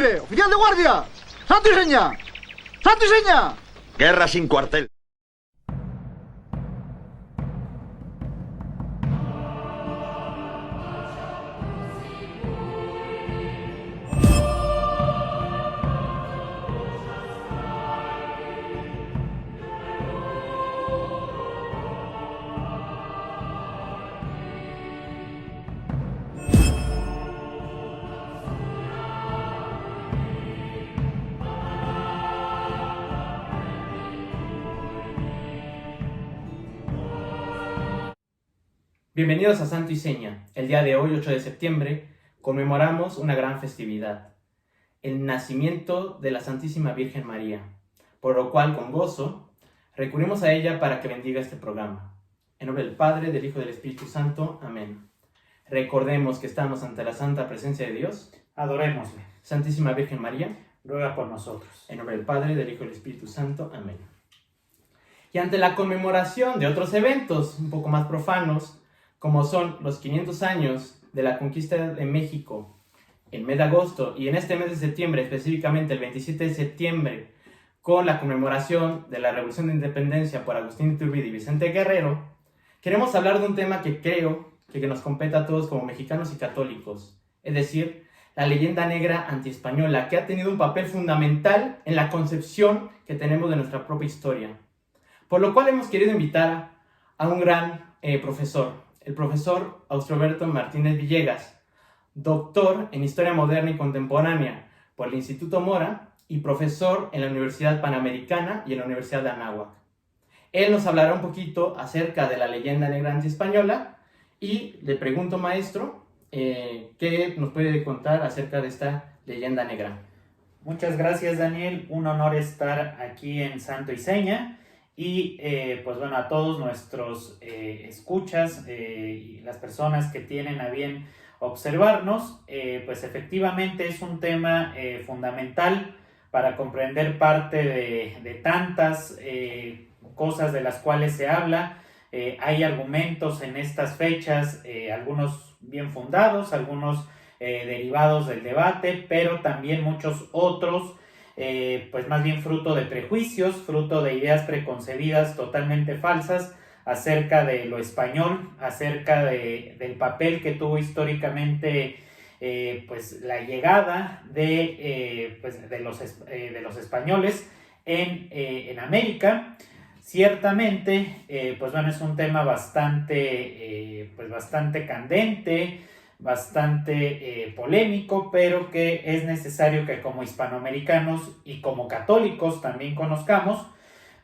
¡Oficial de guardia! ¡Santo y seña! ¡Santo y seña! Guerra sin cuartel. Bienvenidos a Santo y Seña. El día de hoy, 8 de septiembre, conmemoramos una gran festividad, el nacimiento de la Santísima Virgen María, por lo cual, con gozo, recurrimos a ella para que bendiga este programa. En nombre del Padre, del Hijo y del Espíritu Santo. Amén. Recordemos que estamos ante la santa presencia de Dios. Adorémosle. Santísima Virgen María, Ruega por nosotros. en nombre del Padre, del Hijo y del Espíritu Santo. Amén. Y ante la conmemoración de otros eventos un poco más profanos, como son los 500 años de la conquista de México, el mes de agosto, y en este mes de septiembre, específicamente el 27 de septiembre, con la conmemoración de la Revolución de Independencia por Agustín Iturbide y Vicente Guerrero, queremos hablar de un tema que creo que nos compete a todos como mexicanos y católicos, es decir, la leyenda negra antiespañola, que ha tenido un papel fundamental en la concepción que tenemos de nuestra propia historia. Por lo cual hemos querido invitar a un gran profesor, el profesor Austroberto Martínez Villegas, doctor en Historia Moderna y Contemporánea por el Instituto Mora y profesor en la Universidad Panamericana y en la Universidad de Anáhuac. Él nos hablará un poquito acerca de la leyenda negra antiespañola y le pregunto, maestro, ¿qué nos puede contar acerca de esta leyenda negra? Muchas gracias, Daniel. Un honor estar aquí en Santo y Seña. Y pues bueno, a todos nuestros escuchas y las personas que tienen a bien observarnos, pues efectivamente es un tema fundamental para comprender parte de tantas cosas de las cuales se habla. Hay argumentos en estas fechas, algunos bien fundados, algunos derivados del debate, pero también muchos otros pues más bien fruto de prejuicios, fruto de ideas preconcebidas totalmente falsas acerca de lo español, acerca del papel que tuvo históricamente pues la llegada de los españoles en América. Ciertamente, pues bueno, es un tema bastante candente, bastante polémico, pero que es necesario que como hispanoamericanos y como católicos también conozcamos.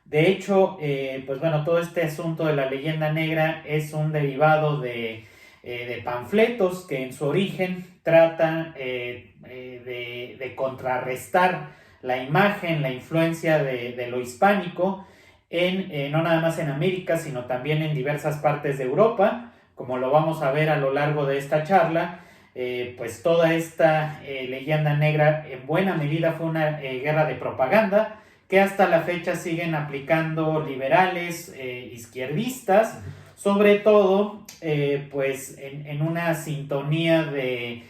De hecho, pues bueno, todo este asunto de la leyenda negra es un derivado de panfletos que en su origen tratan de contrarrestar la imagen, la influencia de lo hispánico no nada más en América, sino también en diversas partes de Europa. Como lo vamos a ver a lo largo de esta charla, pues toda esta leyenda negra en buena medida fue una guerra de propaganda que hasta la fecha siguen aplicando liberales, izquierdistas, sobre todo pues en una sintonía de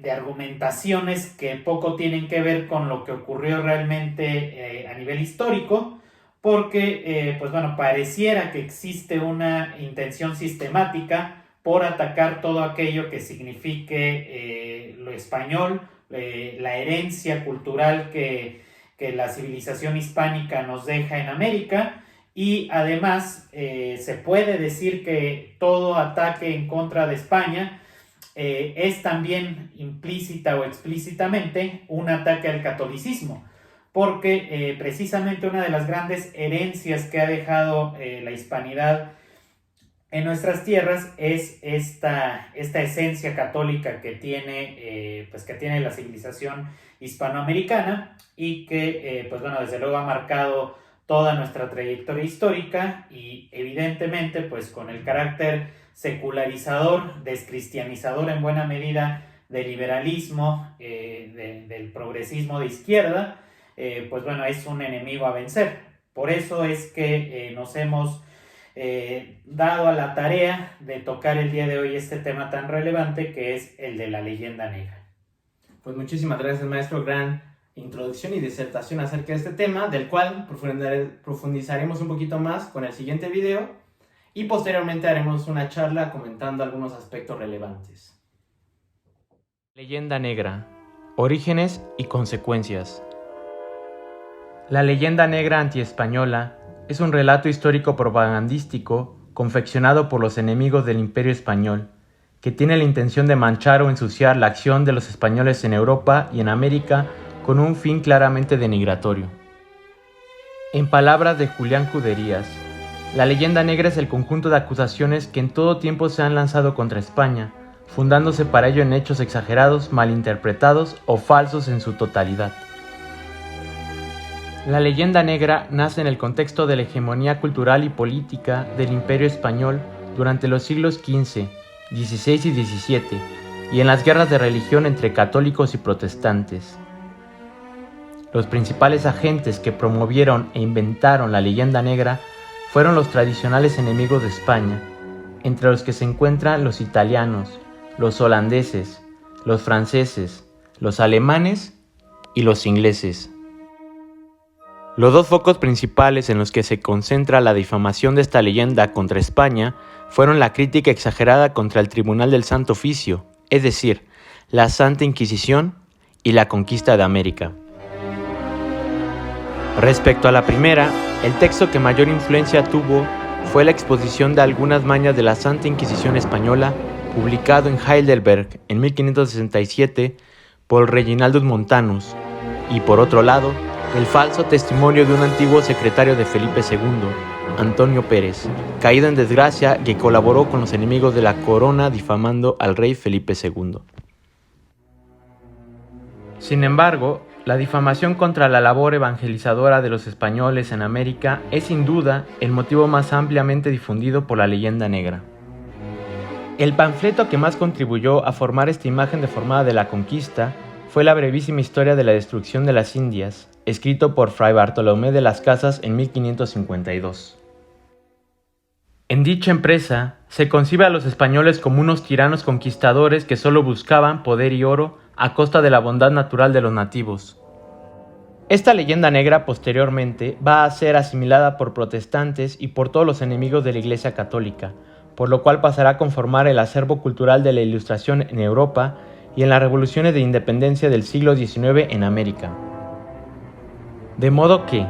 argumentaciones que poco tienen que ver con lo que ocurrió realmente a nivel histórico, porque pues bueno, pareciera que existe una intención sistemática por atacar todo aquello que signifique lo español, la herencia cultural que la civilización hispánica nos deja en América, y además se puede decir que todo ataque en contra de España es también implícita o explícitamente un ataque al catolicismo, porque precisamente una de las grandes herencias que ha dejado la hispanidad en nuestras tierras es esta esencia católica que tiene la civilización hispanoamericana, y que pues bueno, desde luego ha marcado toda nuestra trayectoria histórica, y evidentemente pues con el carácter secularizador, descristianizador en buena medida del liberalismo, del progresismo de izquierda, pues bueno, es un enemigo a vencer. Por eso es que nos hemos dado a la tarea de tocar el día de hoy este tema tan relevante que es el de la leyenda negra. Pues muchísimas gracias, maestro. Gran introducción y disertación acerca de este tema, del cual profundizaremos un poquito más con el siguiente video y posteriormente haremos una charla comentando algunos aspectos relevantes. Leyenda negra. Orígenes y consecuencias. La leyenda negra antiespañola es un relato histórico propagandístico confeccionado por los enemigos del Imperio Español, que tiene la intención de manchar o ensuciar la acción de los españoles en Europa y en América con un fin claramente denigratorio. En palabras de Julián Juderías, la leyenda negra es el conjunto de acusaciones que en todo tiempo se han lanzado contra España, fundándose para ello en hechos exagerados, malinterpretados o falsos en su totalidad. La leyenda negra nace en el contexto de la hegemonía cultural y política del Imperio Español durante los siglos XV, XVI y XVII, y en las guerras de religión entre católicos y protestantes. Los principales agentes que promovieron e inventaron la leyenda negra fueron los tradicionales enemigos de España, entre los que se encuentran los italianos, los holandeses, los franceses, los alemanes y los ingleses. Los dos focos principales en los que se concentra la difamación de esta leyenda contra España fueron la crítica exagerada contra el Tribunal del Santo Oficio, es decir, la Santa Inquisición y la conquista de América. Respecto a la primera, el texto que mayor influencia tuvo fue la exposición de algunas mañas de la Santa Inquisición española, publicado en Heidelberg en 1567 por Reginaldus Montanus, y por otro lado, el falso testimonio de un antiguo secretario de Felipe II, Antonio Pérez, caído en desgracia, que colaboró con los enemigos de la corona difamando al rey Felipe II. Sin embargo, la difamación contra la labor evangelizadora de los españoles en América es sin duda el motivo más ampliamente difundido por la leyenda negra. El panfleto que más contribuyó a formar esta imagen deformada de la conquista fue la brevísima historia de la destrucción de las Indias, escrito por Fray Bartolomé de las Casas en 1552. En dicha empresa, se concibe a los españoles como unos tiranos conquistadores que solo buscaban poder y oro a costa de la bondad natural de los nativos. Esta leyenda negra posteriormente va a ser asimilada por protestantes y por todos los enemigos de la Iglesia Católica, por lo cual pasará a conformar el acervo cultural de la Ilustración en Europa y en las revoluciones de independencia del siglo XIX en América. De modo que,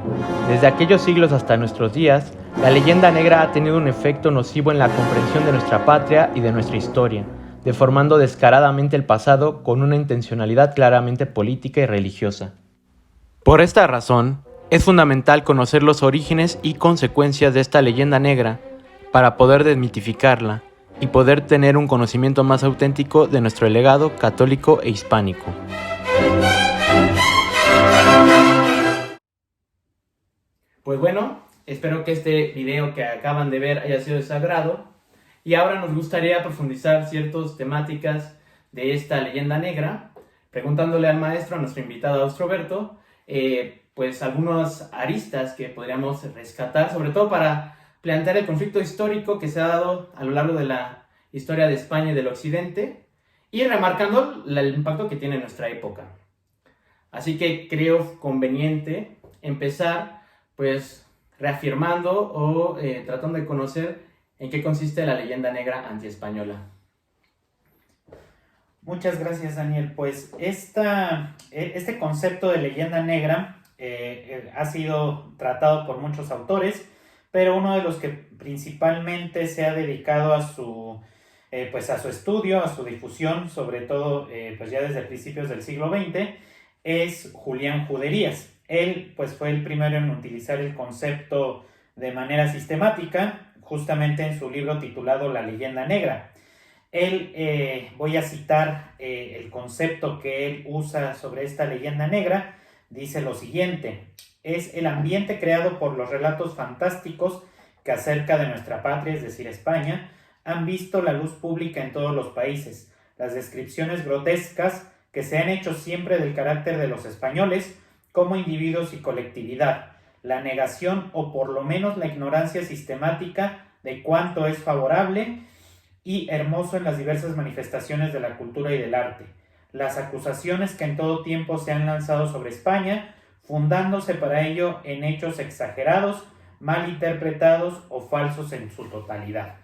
desde aquellos siglos hasta nuestros días, la leyenda negra ha tenido un efecto nocivo en la comprensión de nuestra patria y de nuestra historia, deformando descaradamente el pasado con una intencionalidad claramente política y religiosa. Por esta razón, es fundamental conocer los orígenes y consecuencias de esta leyenda negra para poder desmitificarla y poder tener un conocimiento más auténtico de nuestro legado católico e hispánico. Pues bueno, espero que este video que acaban de ver haya sido de su agrado y ahora nos gustaría profundizar ciertas temáticas de esta leyenda negra, preguntándole al maestro, a nuestro invitado Austroberto, pues algunas aristas que podríamos rescatar, sobre todo para plantear el conflicto histórico que se ha dado a lo largo de la historia de España y del Occidente y remarcando el impacto que tiene en nuestra época. Así que creo conveniente empezar pues reafirmando o tratando de conocer en qué consiste la leyenda negra antiespañola. Muchas gracias, Daniel. Pues este concepto de leyenda negra ha sido tratado por muchos autores, pero uno de los que principalmente se ha dedicado a su estudio, a su difusión, sobre todo pues ya desde principios del siglo XX, es Julián Juderías. Él pues fue el primero en utilizar el concepto de manera sistemática, justamente en su libro titulado La leyenda negra. Voy a citar el concepto que él usa sobre esta leyenda negra. Dice lo siguiente: es el ambiente creado por los relatos fantásticos que acerca de nuestra patria, es decir, España, han visto la luz pública en todos los países. Las descripciones grotescas que se han hecho siempre del carácter de los españoles como individuos y colectividad, la negación o por lo menos la ignorancia sistemática de cuánto es favorable y hermoso en las diversas manifestaciones de la cultura y del arte, las acusaciones que en todo tiempo se han lanzado sobre España, fundándose para ello en hechos exagerados, mal interpretados o falsos en su totalidad.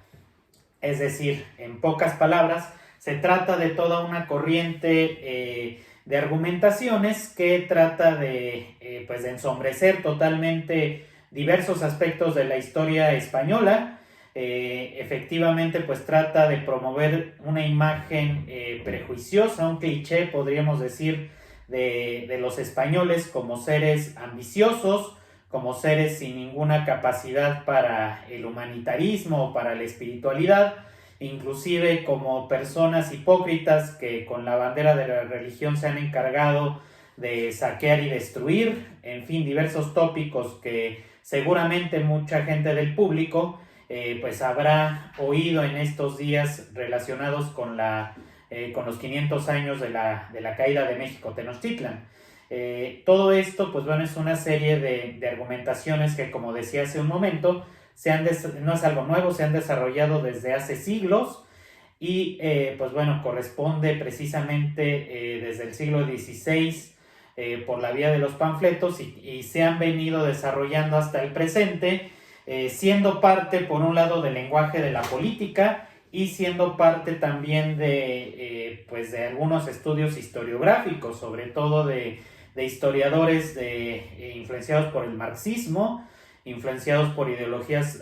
Es decir, en pocas palabras, se trata de toda una corriente de argumentaciones que trata de, pues de ensombrecer totalmente diversos aspectos de la historia española. Efectivamente, pues trata de promover una imagen prejuiciosa, un cliché, podríamos decir, de los españoles como seres ambiciosos, como seres sin ninguna capacidad para el humanitarismo o para la espiritualidad, inclusive como personas hipócritas que con la bandera de la religión se han encargado de saquear y destruir, en fin, diversos tópicos que seguramente mucha gente del público pues habrá oído en estos días relacionados con los 500 años de la caída de México Tenochtitlan. Todo esto, pues bueno, es una serie de argumentaciones que, como decía hace un momento, no es algo nuevo, se han desarrollado desde hace siglos y, pues bueno, corresponde precisamente desde el siglo XVI por la vía de los panfletos y se han venido desarrollando hasta el presente, siendo parte, por un lado, del lenguaje de la política y siendo parte también pues de algunos estudios historiográficos, sobre todo de historiadores influenciados por el marxismo, influenciados por ideologías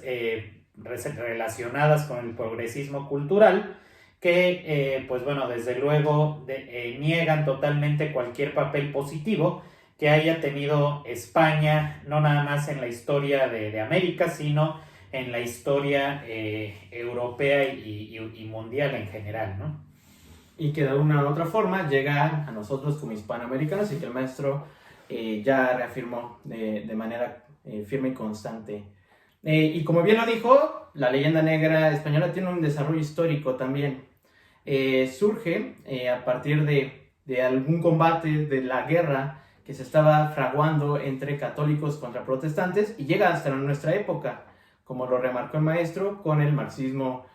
relacionadas con el progresismo cultural, que, pues bueno, desde luego niegan totalmente cualquier papel positivo que haya tenido España, no nada más en la historia de América, sino en la historia europea y mundial en general, ¿no? Y que de una u otra forma llega a nosotros como hispanoamericanos y que el maestro ya reafirmó de manera firme y constante. Y como bien lo dijo, la leyenda negra española tiene un desarrollo histórico también. Surge a partir de algún combate, de la guerra que se estaba fraguando entre católicos contra protestantes y llega hasta nuestra época, como lo remarcó el maestro, con el marxismo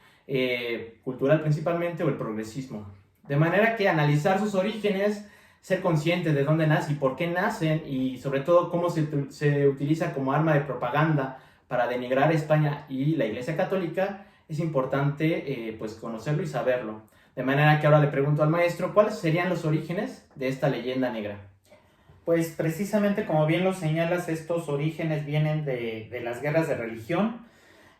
cultural principalmente o el progresismo. De manera que analizar sus orígenes, ser consciente de dónde nace y por qué nacen y sobre todo cómo se utiliza como arma de propaganda para denigrar a España y la Iglesia Católica, es importante pues conocerlo y saberlo. De manera que ahora le pregunto al maestro, ¿cuáles serían los orígenes de esta leyenda negra? Pues precisamente como bien lo señalas, estos orígenes vienen de las guerras de religión.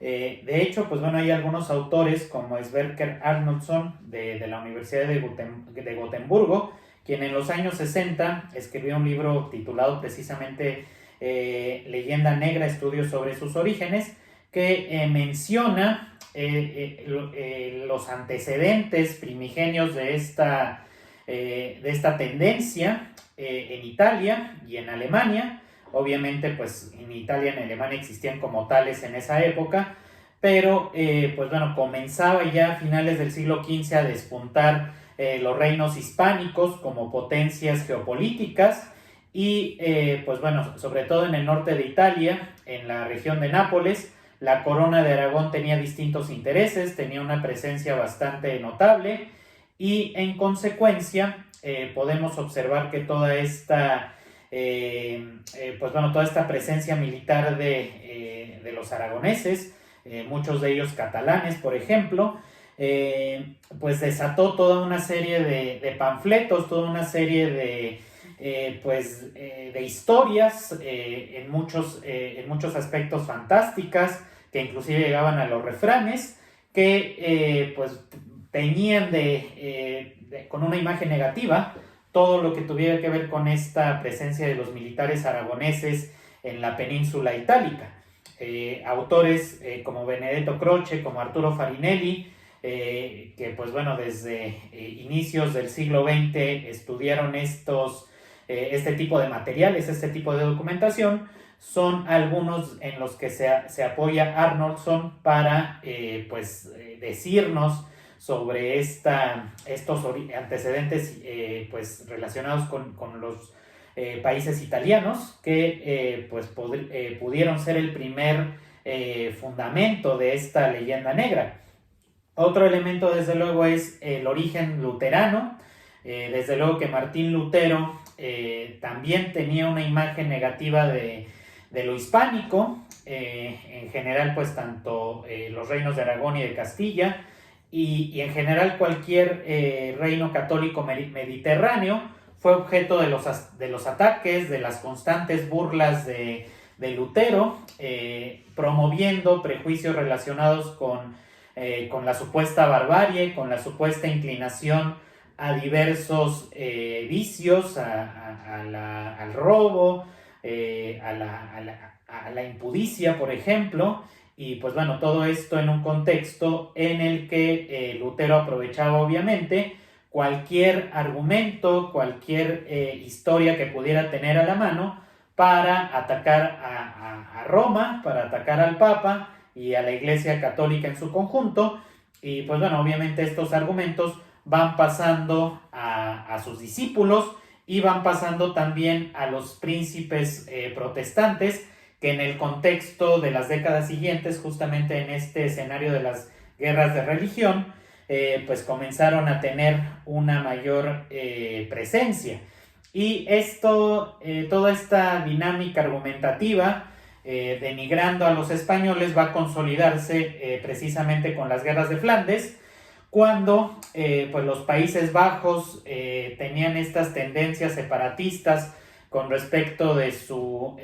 De hecho, pues bueno, hay algunos autores como Sverker Arnoldsson de la Universidad de Gotemburgo, quien en los años 60 escribió un libro titulado precisamente Leyenda Negra, estudios sobre sus orígenes, que menciona los antecedentes primigenios de esta tendencia en Italia y en Alemania. Obviamente, pues en Italia y en Alemania existían como tales en esa época, pero pues bueno, comenzaba ya a finales del siglo XV a despuntar los reinos hispánicos como potencias geopolíticas y pues bueno, sobre todo en el norte de Italia, en la región de Nápoles, la corona de Aragón tenía distintos intereses, tenía una presencia bastante notable y en consecuencia podemos observar que toda esta toda esta presencia militar de los aragoneses, muchos de ellos catalanes, por ejemplo, pues desató toda una serie de panfletos, toda una serie de historias en muchos aspectos fantásticas, que inclusive llegaban a los refranes, que pues tenían con una imagen negativa todo lo que tuviera que ver con esta presencia de los militares aragoneses en la península itálica. Autores como Benedetto Croce, como Arturo Farinelli, que pues bueno, desde inicios del siglo XX estudiaron este tipo de materiales, este tipo de documentación, son algunos en los que se apoya Arnoldsson para decirnos sobre estos antecedentes pues relacionados con los países italianos que pudieron ser el primer fundamento de esta leyenda negra. Otro elemento desde luego es el origen luterano. Desde luego que Martín Lutero también tenía una imagen negativa de lo hispánico, en general pues tanto los reinos de Aragón y de Castilla y en general cualquier reino católico mediterráneo fue objeto de los ataques, de las constantes burlas de Lutero, promoviendo prejuicios relacionados con la supuesta barbarie, con la supuesta inclinación a diversos vicios, al robo, a la impudicia, por ejemplo, y pues bueno, todo esto en un contexto en el que Lutero aprovechaba obviamente cualquier argumento, cualquier historia que pudiera tener a la mano para atacar a Roma, para atacar al Papa y a la Iglesia Católica en su conjunto, y pues bueno, obviamente estos argumentos van pasando a sus discípulos y van pasando también a los príncipes protestantes que en el contexto de las décadas siguientes, justamente en este escenario de las guerras de religión, pues comenzaron a tener una mayor presencia. Y toda esta dinámica argumentativa denigrando a los españoles va a consolidarse precisamente con las guerras de Flandes, cuando pues los Países Bajos tenían estas tendencias separatistas con respecto de su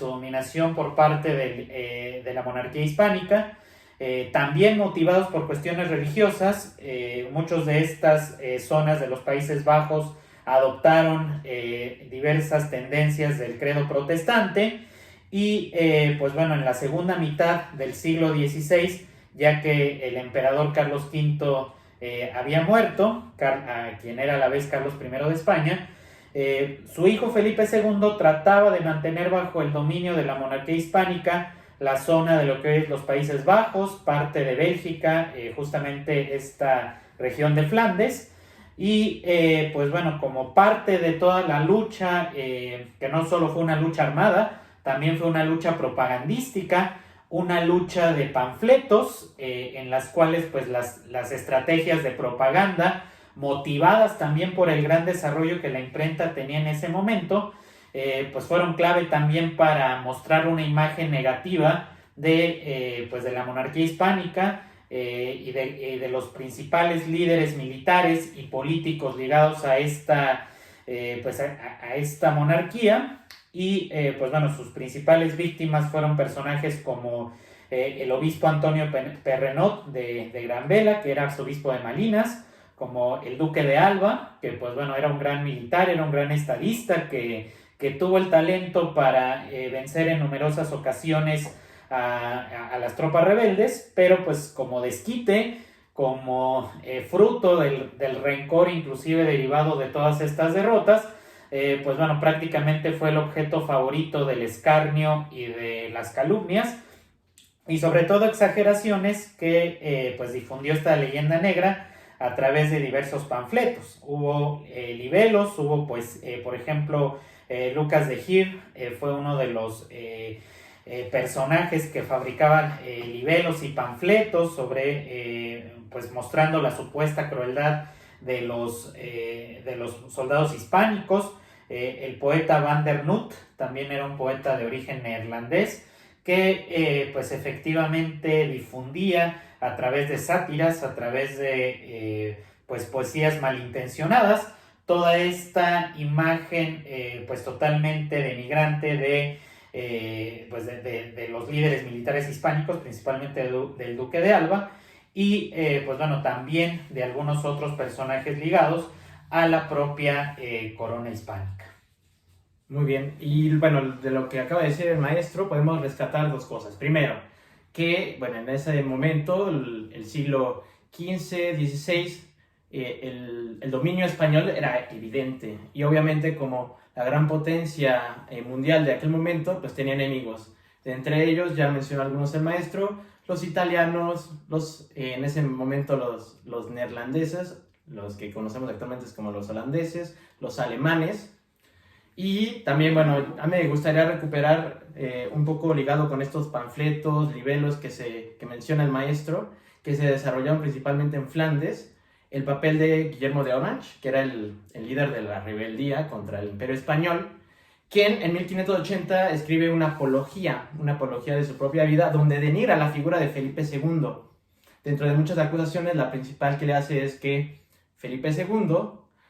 dominación por parte de la monarquía hispánica, también motivados por cuestiones religiosas. Muchos de estas zonas de los Países Bajos adoptaron diversas tendencias del credo protestante y pues bueno, en la segunda mitad del siglo XVI, ya que el emperador Carlos V había muerto, quien era a la vez Carlos I de España, su hijo Felipe II trataba de mantener bajo el dominio de la monarquía hispánica la zona de lo que es los Países Bajos, parte de Bélgica, justamente esta región de Flandes, y pues bueno, como parte de toda la lucha, que no solo fue una lucha armada, también fue una lucha propagandística, una lucha de panfletos en las cuales pues las estrategias de propaganda, motivadas también por el gran desarrollo que la imprenta tenía en ese momento, pues fueron clave también para mostrar una imagen negativa de la monarquía hispánica y de los principales líderes militares y políticos ligados a esta monarquía. Y pues bueno, sus principales víctimas fueron personajes como el obispo Antonio Perrenot de Gran Vela, que era arzobispo de Malinas, como el duque de Alba, que pues bueno, era un gran militar, era un gran estadista, que tuvo el talento para vencer en numerosas ocasiones a las tropas rebeldes, pero pues como desquite, como fruto del rencor inclusive derivado de todas estas derrotas, pues bueno, prácticamente fue el objeto favorito del escarnio y de las calumnias, y sobre todo exageraciones que pues difundió esta leyenda negra a través de diversos panfletos. Hubo libelos, hubo pues por ejemplo Lucas de Gir fue uno de los personajes que fabricaban libelos y panfletos sobre pues mostrando la supuesta crueldad de los soldados hispánicos. El poeta Van der Noot también era un poeta de origen neerlandés que pues efectivamente difundía a través de sátiras, a través de pues poesías malintencionadas, toda esta imagen pues totalmente denigrante de los líderes militares hispánicos, principalmente del duque de Alba, y pues bueno, también de algunos otros personajes ligados a la propia corona hispánica. Muy bien, y bueno, de lo que acaba de decir el maestro podemos rescatar dos cosas. Primero, que bueno, en ese momento, el siglo XV, XVI, el dominio español era evidente, y obviamente como la gran potencia mundial de aquel momento, pues tenía enemigos. Entre ellos, ya mencionó algunos el maestro, los italianos, en ese momento los neerlandeses, los que conocemos actualmente como los holandeses, los alemanes. Y también, bueno, a mí me gustaría recuperar un poco ligado con estos panfletos, libelos que menciona el maestro, que se desarrollaron principalmente en Flandes, el papel de Guillermo de Orange, que era el líder de la rebeldía contra el Imperio Español, quien en 1580 escribe una apología de su propia vida, donde denigra la figura de Felipe II. Dentro de muchas acusaciones, la principal que le hace es que Felipe II,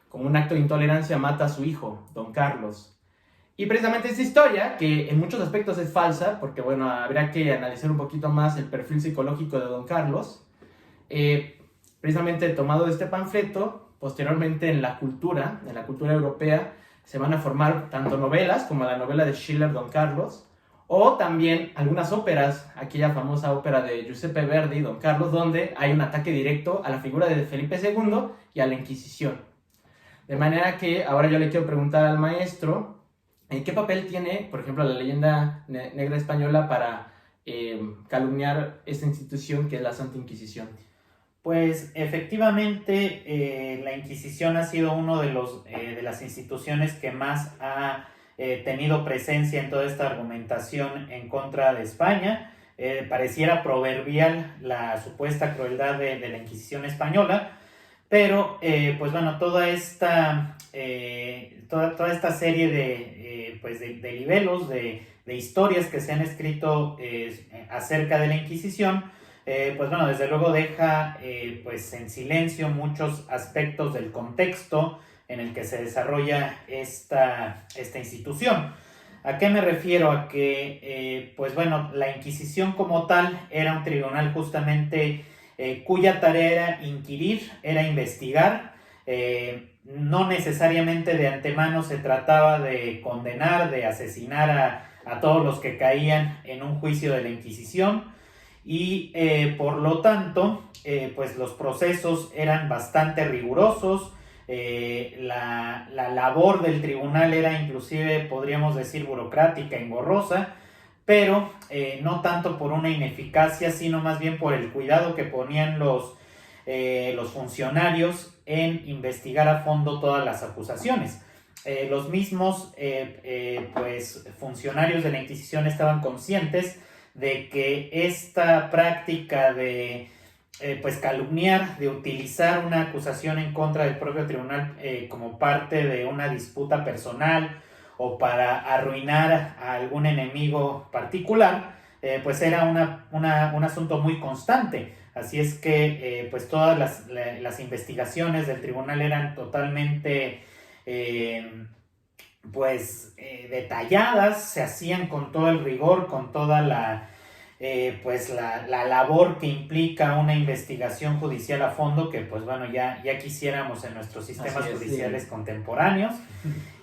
como un acto de intolerancia, mata a su hijo, Don Carlos. Y precisamente esta historia, que en muchos aspectos es falsa, porque bueno, habría que analizar un poquito más el perfil psicológico de Don Carlos, precisamente tomado de este panfleto, posteriormente en la cultura europea, se van a formar tanto novelas como la novela de Schiller, Don Carlos, o también algunas óperas, aquella famosa ópera de Giuseppe Verdi, Don Carlos, donde hay un ataque directo a la figura de Felipe II y a la Inquisición. De manera que ahora yo le quiero preguntar al maestro, ¿qué papel tiene, por ejemplo, la leyenda negra española para calumniar esta institución que es la Santa Inquisición? Pues efectivamente la Inquisición ha sido uno de las instituciones que más ha tenido presencia en toda esta argumentación en contra de España. Pareciera proverbial la supuesta crueldad de la Inquisición española, pero pues bueno, toda esta serie de libelos, de historias que se han escrito acerca de la Inquisición, pues bueno, desde luego deja pues en silencio muchos aspectos del contexto en el que se desarrolla esta institución. ¿A qué me refiero? A que, pues bueno, la Inquisición como tal era un tribunal justamente cuya tarea era inquirir, era investigar. No necesariamente de antemano se trataba de condenar, de asesinar a todos los que caían en un juicio de la Inquisición. Y por lo tanto, pues los procesos eran bastante rigurosos. La labor del tribunal era inclusive, podríamos decir, burocrática, engorrosa, pero no tanto por una ineficacia, sino más bien por el cuidado que ponían los funcionarios en investigar a fondo todas las acusaciones. Los mismos pues, funcionarios de la Inquisición estaban conscientes de que esta práctica de pues calumniar, de utilizar una acusación en contra del propio tribunal como parte de una disputa personal o para arruinar a algún enemigo particular, pues era un asunto muy constante. Así es que pues todas las investigaciones del tribunal eran totalmente detalladas, se hacían con todo el rigor, con toda la labor que implica una investigación judicial a fondo, que pues bueno, ya quisiéramos en nuestros sistemas judiciales contemporáneos.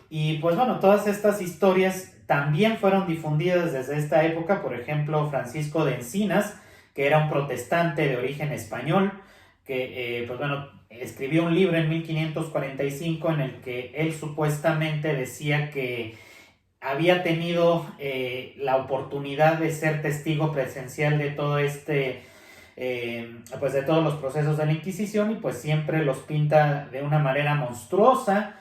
Y pues bueno, todas estas historias también fueron difundidas desde esta época. Por ejemplo, Francisco de Encinas, que era un protestante de origen español, que pues bueno, escribió un libro en 1545 en el que él supuestamente decía que había tenido la oportunidad de ser testigo presencial de todo pues de todos los procesos de la Inquisición, y pues siempre los pinta de una manera monstruosa.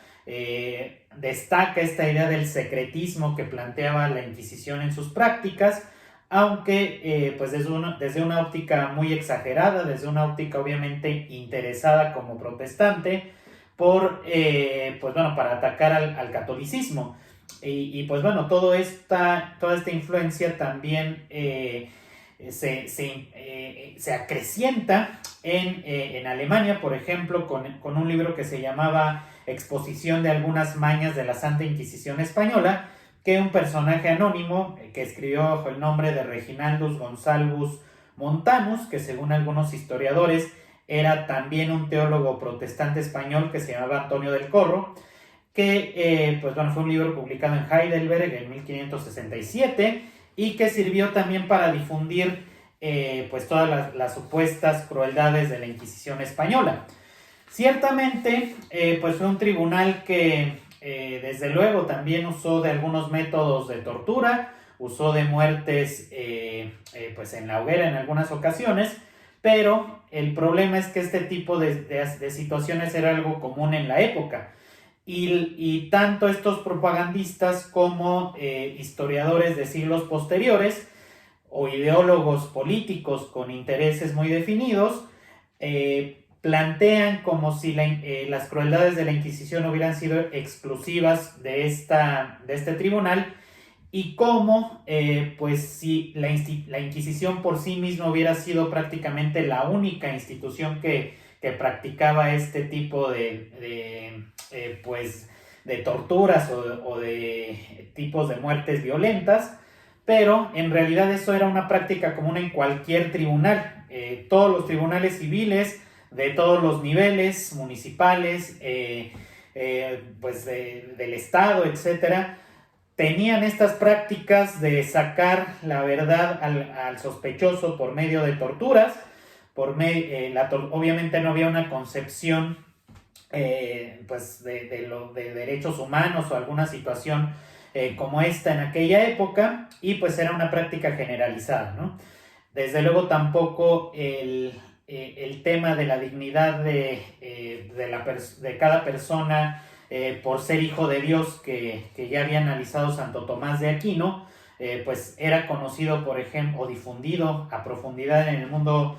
Destaca esta idea del secretismo que planteaba la Inquisición en sus prácticas, aunque pues desde una óptica muy exagerada, desde una óptica obviamente interesada como protestante pues bueno, para atacar al catolicismo. Y pues bueno, toda esta influencia también se acrecienta en Alemania, por ejemplo, con un libro que se llamaba Exposición de algunas mañas de la Santa Inquisición Española, que un personaje anónimo que escribió bajo el nombre de Reginaldus Gonsalvus Montanus, que según algunos historiadores era también un teólogo protestante español que se llamaba Antonio del Corro, que pues bueno, fue un libro publicado en Heidelberg en 1567 y que sirvió también para difundir pues todas las supuestas crueldades de la Inquisición española. Ciertamente pues fue un tribunal que desde luego también usó de algunos métodos de tortura, usó de muertes pues en la hoguera en algunas ocasiones, pero el problema es que este tipo de situaciones era algo común en la época. Y tanto estos propagandistas como historiadores de siglos posteriores o ideólogos políticos con intereses muy definidos, plantean como si las crueldades de la Inquisición hubieran sido exclusivas de este tribunal, y cómo, pues, si la Inquisición por sí misma hubiera sido prácticamente la única institución que practicaba este tipo pues, de torturas o de tipos de muertes violentas, pero en realidad eso era una práctica común en cualquier tribunal. Todos los tribunales civiles de todos los niveles, municipales, pues del Estado, etcétera, tenían estas prácticas de sacar la verdad al sospechoso por medio de torturas. Obviamente no había una concepción pues de derechos humanos o alguna situación como esta en aquella época, y pues era una práctica generalizada, ¿no? Desde luego tampoco el tema de la dignidad de cada persona por ser hijo de Dios, que ya había analizado Santo Tomás de Aquino, pues era conocido, por ejemplo, o difundido a profundidad en el mundo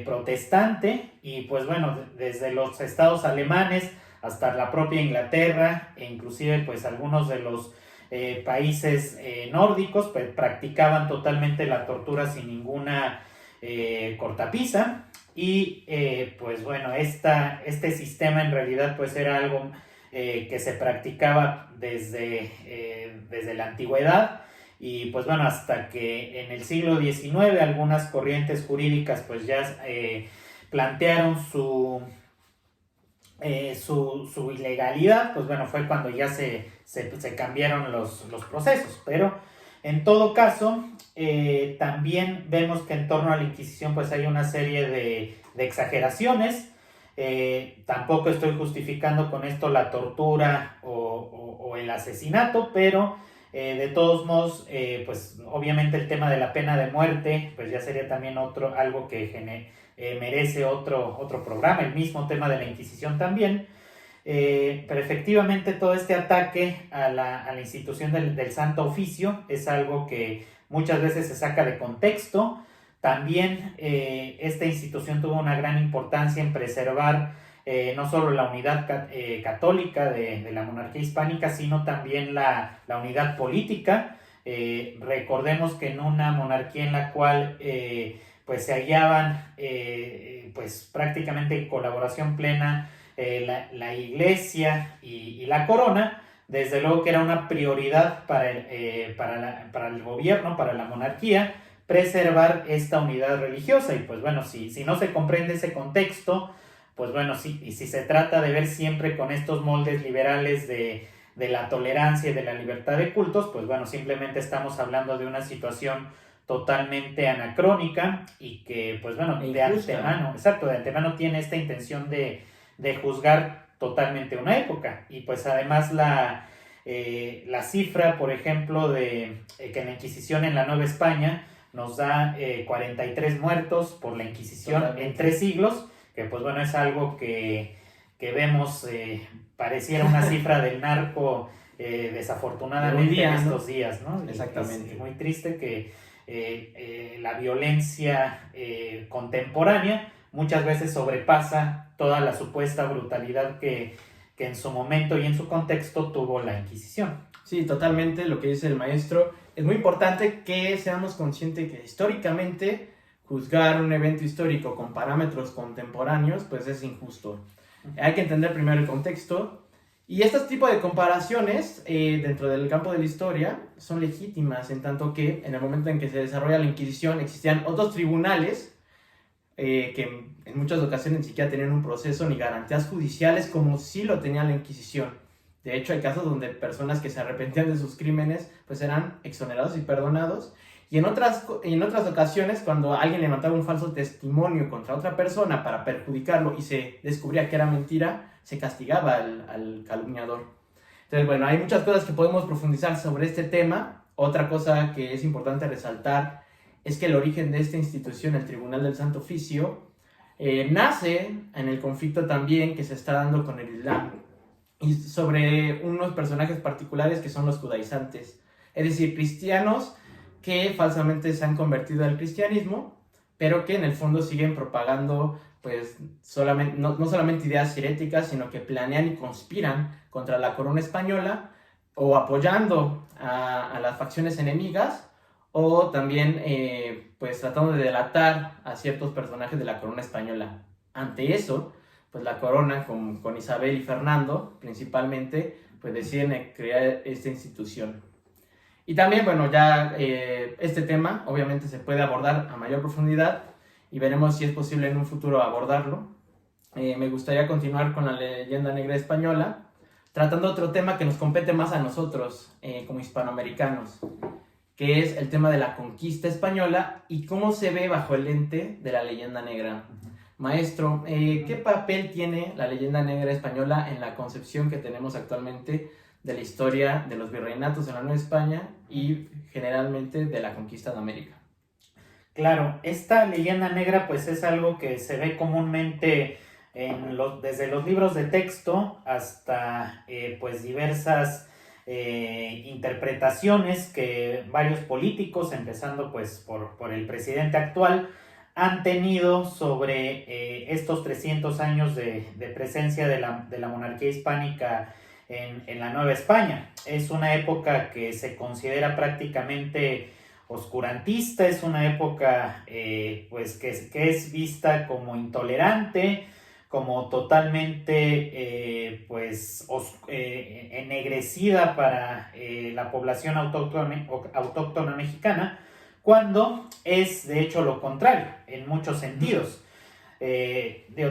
protestante, y pues bueno, desde los estados alemanes hasta la propia Inglaterra, e inclusive pues algunos de los países nórdicos pues practicaban totalmente la tortura sin ninguna cortapisa. Y pues bueno, este sistema en realidad pues era algo que se practicaba desde la antigüedad, y pues bueno, hasta que en el siglo XIX algunas corrientes jurídicas pues ya plantearon su ilegalidad. Pues bueno, fue cuando ya se cambiaron los procesos. Pero en todo caso, también vemos que en torno a la Inquisición pues hay una serie de exageraciones. Tampoco estoy justificando con esto la tortura o el asesinato, pero de todos modos, pues obviamente el tema de la pena de muerte pues ya sería también algo que merece otro programa, el mismo tema de la Inquisición también. Pero efectivamente todo este ataque a la institución del Santo Oficio es algo que muchas veces se saca de contexto. También esta institución tuvo una gran importancia en preservar no solo la unidad católica de la monarquía hispánica, sino también la unidad política. Recordemos que en una monarquía en la cual pues se hallaban pues prácticamente en colaboración plena la iglesia y la corona, desde luego que era una prioridad para el gobierno, para la monarquía, preservar esta unidad religiosa. Y pues bueno, si no se comprende ese contexto, pues bueno, sí, y si se trata de ver siempre con estos moldes liberales de la tolerancia y de la libertad de cultos, pues bueno, simplemente estamos hablando de una situación totalmente anacrónica, y que pues bueno, de antemano tiene esta intención de juzgar totalmente una época. Y pues además la cifra, por ejemplo, de que en la Inquisición en la Nueva España nos da 43 muertos por la Inquisición totalmente en 3 siglos, que pues bueno, es algo que vemos, pareciera una cifra del narco, desafortunadamente en estos días, ¿no? Exactamente. Es muy triste que la violencia contemporánea muchas veces sobrepasa toda la supuesta brutalidad que en su momento y en su contexto tuvo la Inquisición. Sí, totalmente lo que dice el maestro. Es muy importante que seamos conscientes que históricamente juzgar un evento histórico con parámetros contemporáneos pues es injusto. Hay que entender primero el contexto, y este tipo de comparaciones dentro del campo de la historia son legítimas, en tanto que en el momento en que se desarrolla la Inquisición existían otros tribunales que en muchas ocasiones ni siquiera tenían un proceso ni garantías judiciales como sí lo tenía la Inquisición. De hecho, hay casos donde personas que se arrepentían de sus crímenes pues eran exonerados y perdonados. Y en otras ocasiones, cuando alguien levantaba un falso testimonio contra otra persona para perjudicarlo y se descubría que era mentira, se castigaba al calumniador. Entonces, bueno, hay muchas cosas que podemos profundizar sobre este tema. Otra cosa que es importante resaltar es que el origen de esta institución, el Tribunal del Santo Oficio, nace en el conflicto también que se está dando con el Islam, y sobre unos personajes particulares que son los judaizantes, es decir, cristianos que falsamente se han convertido al cristianismo, pero que en el fondo siguen propagando pues solamente, no solamente ideas heréticas, sino que planean y conspiran contra la corona española o apoyando a las facciones enemigas o también pues tratando de delatar a ciertos personajes de la corona española. Ante eso, pues la corona con Isabel y Fernando principalmente pues deciden crear esta institución. Y también, bueno, ya este tema obviamente se puede abordar a mayor profundidad y veremos si es posible en un futuro abordarlo. Me gustaría continuar con la leyenda negra española, tratando otro tema que nos compete más a nosotros como hispanoamericanos, que es el tema de la conquista española y cómo se ve bajo el lente de la leyenda negra. Maestro, ¿qué papel tiene la leyenda negra española en la concepción que tenemos actualmente de la historia de los virreinatos en la Nueva España y generalmente de la conquista de América? Claro, esta leyenda negra pues es algo que se ve comúnmente desde los libros de texto hasta pues diversas interpretaciones que varios políticos, empezando pues por el presidente actual, han tenido sobre estos 300 años de presencia de la monarquía hispánica en la Nueva España. Es una época que se considera prácticamente oscurantista, es una época pues que es vista como intolerante, como totalmente ennegrecida para la población autóctona mexicana, cuando es de hecho lo contrario en muchos sentidos.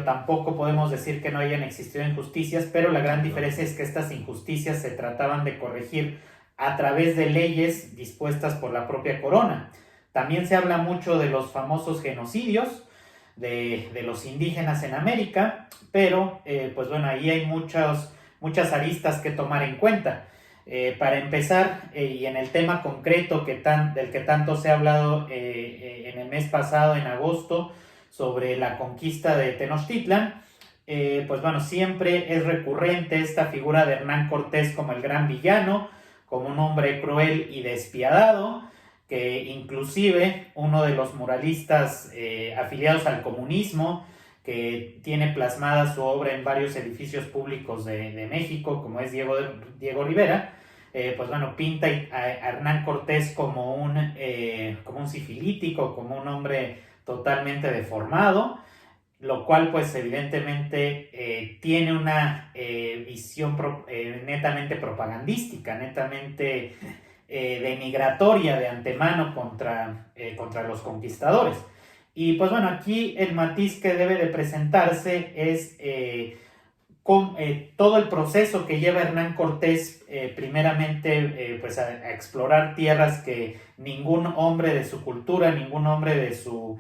Tampoco podemos decir que no hayan existido injusticias, pero la gran diferencia es que estas injusticias se trataban de corregir a través de leyes dispuestas por la propia corona. También se habla mucho de los famosos genocidios de los indígenas en América, pero pues bueno, ahí hay muchas aristas que tomar en cuenta. Para empezar, y en el tema concreto del que tanto se ha hablado en el mes pasado, en agosto, sobre la conquista de Tenochtitlan, pues bueno, siempre es recurrente esta figura de Hernán Cortés como el gran villano, como un hombre cruel y despiadado, que inclusive uno de los muralistas afiliados al comunismo, que tiene plasmada su obra en varios edificios públicos de México, como es Diego Rivera, pues bueno, pinta a Hernán Cortés como un sifilítico, como un hombre totalmente deformado, lo cual pues evidentemente tiene una visión netamente propagandística, netamente denigratoria de antemano contra los conquistadores. Y pues bueno, aquí el matiz que debe de presentarse es todo el proceso que lleva Hernán Cortés primeramente pues a explorar tierras que ningún hombre de su cultura, ningún hombre de su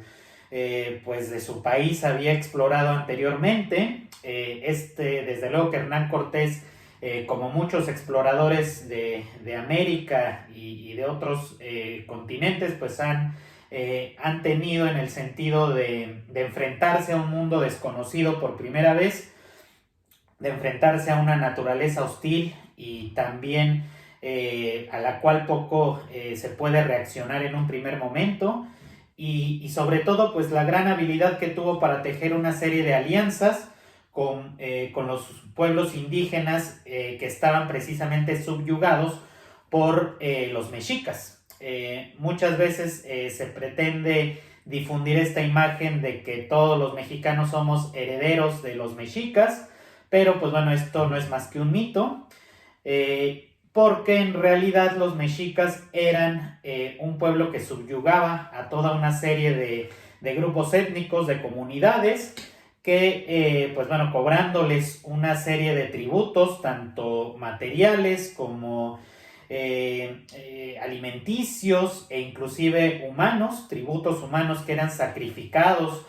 país había explorado anteriormente. Desde luego que Hernán Cortés, como muchos exploradores de América y de otros continentes, pues han tenido en el sentido de enfrentarse a un mundo desconocido por primera vez, de enfrentarse a una naturaleza hostil y también a la cual poco se puede reaccionar en un primer momento, y sobre todo pues la gran habilidad que tuvo para tejer una serie de alianzas con los pueblos indígenas que estaban precisamente subyugados por los mexicas. Muchas veces se pretende difundir esta imagen de que todos los mexicanos somos herederos de los mexicas, pero pues bueno, esto no es más que un mito, porque en realidad los mexicas eran un pueblo que subyugaba a toda una serie de grupos étnicos, de comunidades, que pues bueno, cobrándoles una serie de tributos, tanto materiales como alimenticios e inclusive humanos, tributos humanos que eran sacrificados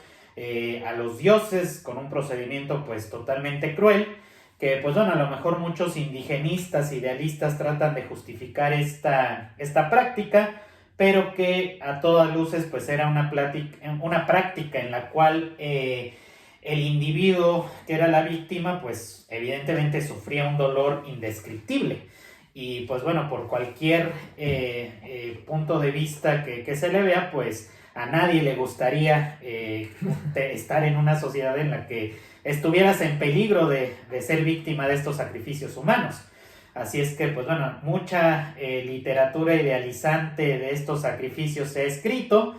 a los dioses con un procedimiento pues totalmente cruel, que pues bueno, a lo mejor muchos indigenistas, idealistas tratan de justificar esta práctica, pero que a todas luces pues era una práctica en la cual el individuo que era la víctima pues evidentemente sufría un dolor indescriptible. y pues bueno, por cualquier punto de vista que se le vea, pues a nadie le gustaría estar en una sociedad en la que estuvieras en peligro de ser víctima de estos sacrificios humanos. Así es que, pues bueno, mucha literatura idealizante de estos sacrificios se ha escrito,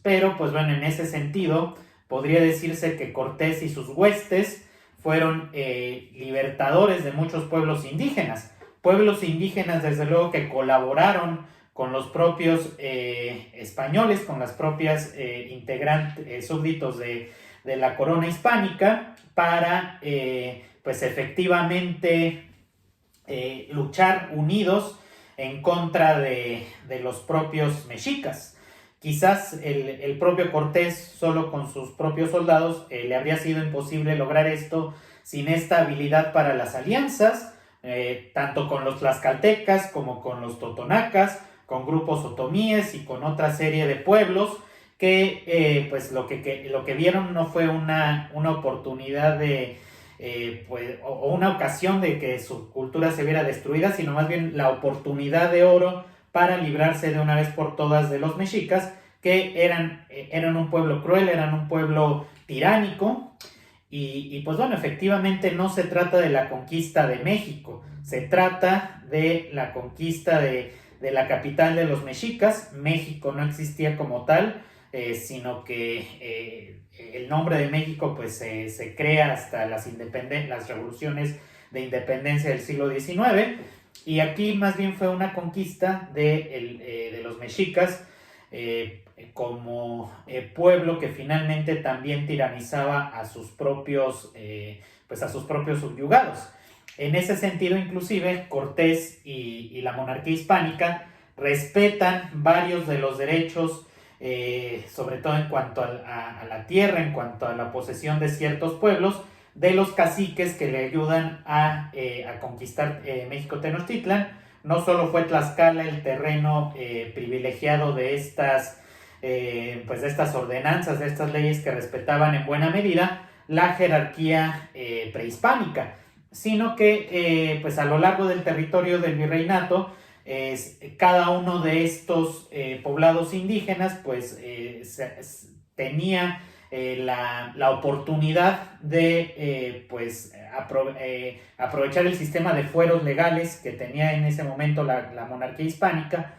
pero pues bueno, en ese sentido podría decirse que Cortés y sus huestes fueron libertadores de muchos pueblos indígenas desde luego que colaboraron con los propios españoles, con las propias súbditos de la corona hispánica, para pues efectivamente luchar unidos en contra de los propios mexicas. Quizás el propio Cortés, solo con sus propios soldados, le habría sido imposible lograr esto sin esta habilidad para las alianzas, tanto con los tlaxcaltecas como con los totonacas, con grupos otomíes y con otra serie de pueblos que pues lo que vieron no fue una oportunidad o una ocasión de que su cultura se viera destruida, sino más bien la oportunidad de oro para librarse de una vez por todas de los mexicas, que eran un pueblo cruel, eran un pueblo tiránico. Y pues bueno, efectivamente no se trata de la conquista de México, se trata de la conquista de la capital de los mexicas. México no existía como tal, sino que el nombre de México pues se crea hasta las revoluciones de independencia del siglo XIX, y aquí más bien fue una conquista de los mexicas como pueblo que finalmente también tiranizaba a sus propios subyugados. En ese sentido, inclusive, Cortés y la monarquía hispánica respetan varios de los derechos, sobre todo en cuanto a la tierra, en cuanto a la posesión de ciertos pueblos, de los caciques que le ayudan a conquistar México Tenochtitlan. No solo fue Tlaxcala el terreno privilegiado de estas ordenanzas, de estas leyes que respetaban en buena medida la jerarquía prehispánica, sino que pues a lo largo del territorio del virreinato, cada uno de estos poblados indígenas pues tenía la oportunidad de aprovechar el sistema de fueros legales que tenía en ese momento la monarquía hispánica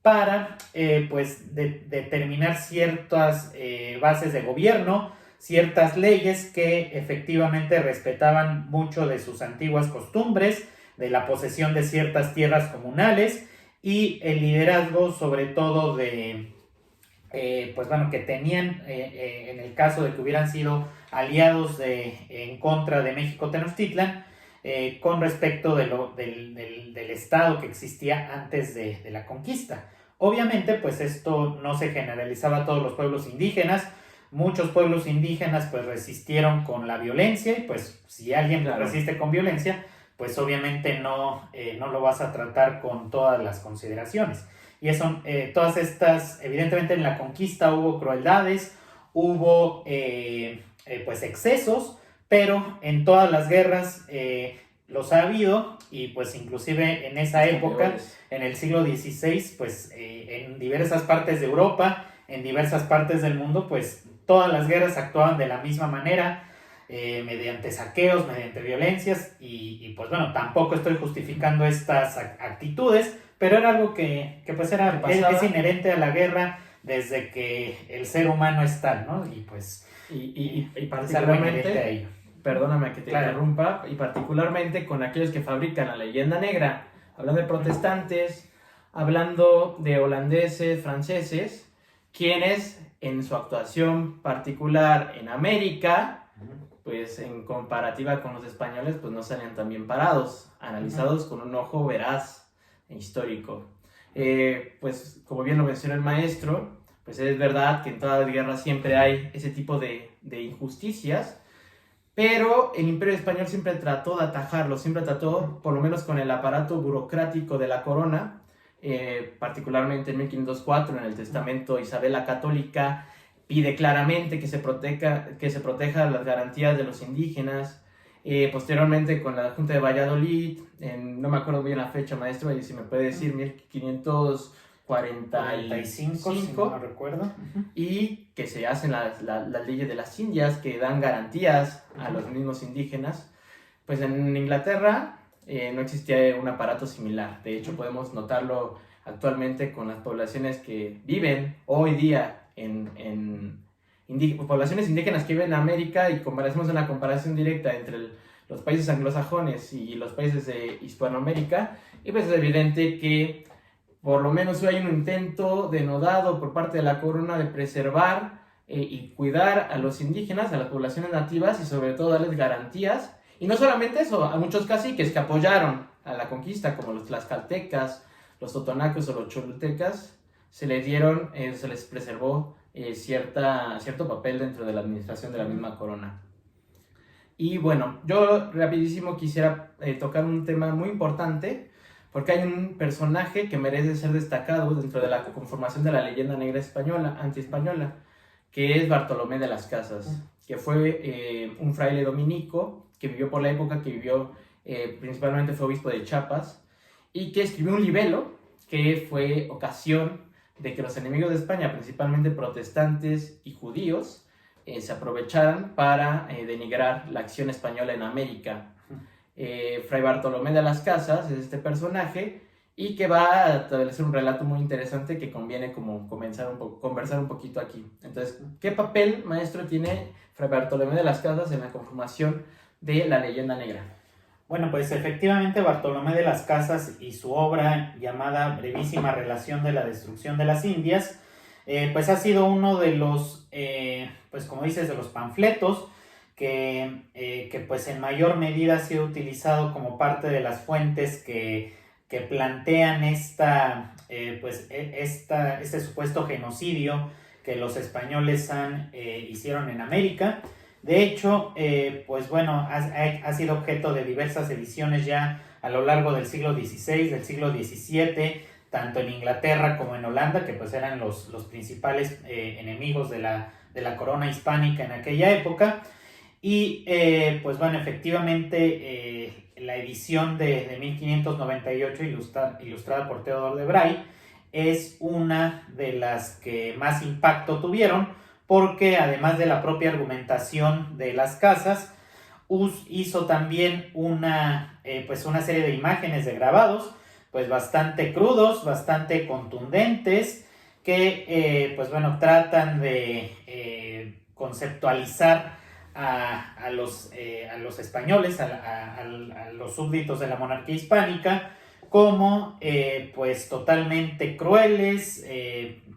para determinar ciertas bases de gobierno, ciertas leyes que efectivamente respetaban mucho de sus antiguas costumbres, de la posesión de ciertas tierras comunales y el liderazgo sobre todo que tenían en el caso de que hubieran sido aliados en contra de México Tenochtitlan, con respecto del estado que existía antes de la conquista. Obviamente pues esto no se generalizaba a todos los pueblos indígenas. Muchos pueblos indígenas pues resistieron con la violencia, y pues si alguien resiste con violencia, pues obviamente no lo vas a tratar con todas las consideraciones. Y eso, todas estas, evidentemente en la conquista hubo crueldades, hubo excesos, pero en todas las guerras los ha habido, y pues inclusive en esa época, en el siglo XVI, pues en diversas partes de Europa, en diversas partes del mundo, pues todas las guerras actuaban de la misma manera, mediante saqueos, mediante violencias, y pues bueno, tampoco estoy justificando estas actitudes, pero era algo que pues es inherente a la guerra desde que el ser humano es tal, ¿no? Y pues y particularmente a ello. Perdóname que te interrumpa, y particularmente con aquellos que fabrican la leyenda negra, hablando de protestantes, hablando de holandeses, franceses, quienes en su actuación particular en América, pues en comparativa con los españoles, pues no salían tan bien parados, analizados con un ojo veraz e histórico. Pues como bien lo mencionó el maestro, pues es verdad que en todas las guerras siempre hay ese tipo de injusticias, pero el Imperio Español siempre trató de atajarlo, siempre trató, por lo menos con el aparato burocrático de la corona, particularmente en 1504, en el Testamento Isabel la Católica, pide claramente que se proteja las garantías de los indígenas, Posteriormente con la Junta de Valladolid, no me acuerdo bien la fecha, maestro, y si me puede decir, 1545, si no me recuerdo. y que se hacen las leyes de las Indias que dan garantías a los mismos indígenas. Pues en Inglaterra no existía un aparato similar. De hecho, podemos notarlo actualmente con las poblaciones que viven hoy día poblaciones indígenas que viven en América, y hacemos una comparación directa entre los países anglosajones y los países de Hispanoamérica, y pues es evidente que por lo menos hay un intento denodado por parte de la corona de preservar y cuidar a los indígenas, a las poblaciones nativas, y sobre todo darles garantías. Y no solamente eso, a muchos caciques que apoyaron a la conquista, como los tlaxcaltecas, los totonacos o los cholultecas, se les preservó cierto papel dentro de la administración de la misma corona. Y bueno, yo rapidísimo quisiera tocar un tema muy importante, porque hay un personaje que merece ser destacado dentro de la conformación de la leyenda negra antiespañola, que es Bartolomé de las Casas, que fue un fraile dominico que vivió por la época, principalmente fue obispo de Chiapas, y que escribió un libelo que fue ocasión de que los enemigos de España, principalmente protestantes y judíos, se aprovecharan para denigrar la acción española en América. Fray Bartolomé de las Casas es este personaje, y que va a establecer un relato muy interesante que conviene como conversar un poquito aquí. Entonces, ¿qué papel, maestro, tiene Fray Bartolomé de las Casas en la conformación de la leyenda negra? Bueno, pues efectivamente Bartolomé de las Casas y su obra llamada Brevísima Relación de la Destrucción de las Indias, pues ha sido uno de los, pues como dices, de los panfletos que pues en mayor medida ha sido utilizado como parte de las fuentes que plantean este supuesto genocidio que los españoles hicieron en América. De hecho, pues bueno, ha sido objeto de diversas ediciones ya a lo largo del siglo XVI, del siglo XVII, tanto en Inglaterra como en Holanda, que pues eran los principales enemigos de la corona hispánica en aquella época. Y pues bueno, efectivamente la edición de 1598 ilustrada por Theodore de Bray es una de las que más impacto tuvieron, porque además de la propia argumentación de las casas, hizo también una serie de imágenes, de grabados, pues bastante crudos, bastante contundentes, que pues bueno, tratan de conceptualizar a los españoles, a los súbditos de la monarquía hispánica, como pues totalmente crueles,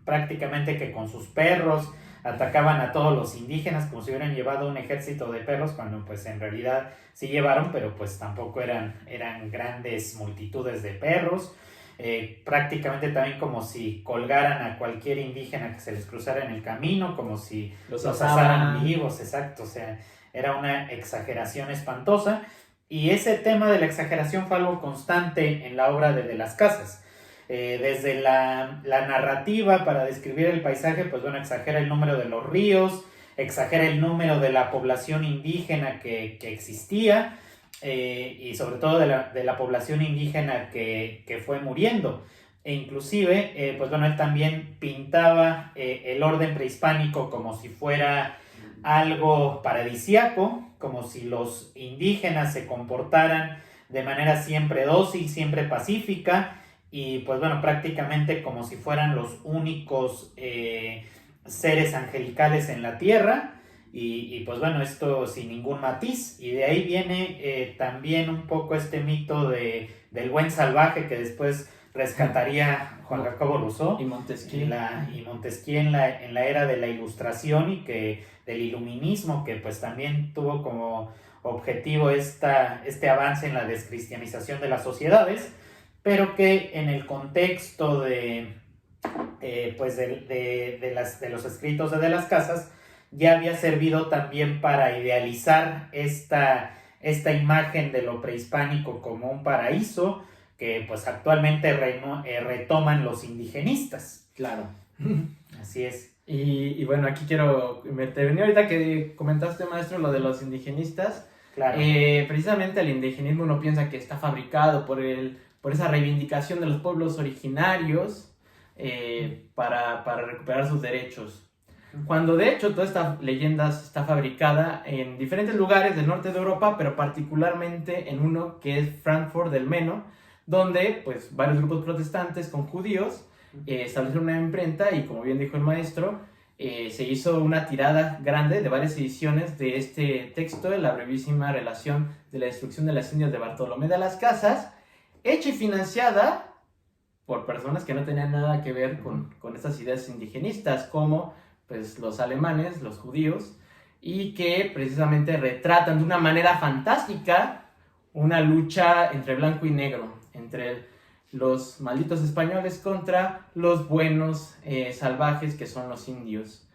prácticamente que con sus perros atacaban a todos los indígenas como si hubieran llevado un ejército de perros, cuando pues en realidad sí llevaron, pero pues tampoco eran grandes multitudes de perros. Prácticamente también como si colgaran a cualquier indígena que se les cruzara en el camino, como si los asaran vivos, exacto, o sea, era una exageración espantosa, y ese tema de la exageración fue algo constante en la obra de las Casas. Desde la narrativa para describir el paisaje, pues bueno, exagera el número de los ríos, exagera el número de la población indígena que existía, y sobre todo de la población indígena que fue muriendo. E inclusive, pues bueno, él también pintaba el orden prehispánico como si fuera algo paradisíaco, como si los indígenas se comportaran de manera siempre dócil, siempre pacífica, y pues bueno, prácticamente como si fueran los únicos seres angelicales en la tierra. Y pues bueno, esto sin ningún matiz, y de ahí viene también un poco este mito del buen salvaje que después rescataría Juan Jacobo Rousseau y Montesquieu, en la era de la Ilustración y del Iluminismo, que pues también tuvo como objetivo este avance en la descristianización de las sociedades, pero que en el contexto de los escritos de las Casas ya había servido también para idealizar esta imagen de lo prehispánico como un paraíso que pues actualmente retoman los indigenistas. Claro. Así es. Y bueno, aquí quiero intervenir ahorita que comentaste, maestro, lo de los indigenistas. Claro. Precisamente el indigenismo uno piensa que está fabricado por esa reivindicación de los pueblos originarios para recuperar sus derechos. Cuando de hecho toda esta leyenda está fabricada en diferentes lugares del norte de Europa, pero particularmente en uno que es Frankfurt del Meno, donde pues varios grupos protestantes con judíos establecieron una imprenta y, como bien dijo el maestro, se hizo una tirada grande de varias ediciones de este texto, de la brevísima relación de la destrucción de las Indias de Bartolomé de las Casas, hecha y financiada por personas que no tenían nada que ver con estas ideas indigenistas, como pues, los alemanes, los judíos, y que precisamente retratan de una manera fantástica una lucha entre blanco y negro, entre los malditos españoles contra los buenos salvajes que son los indios.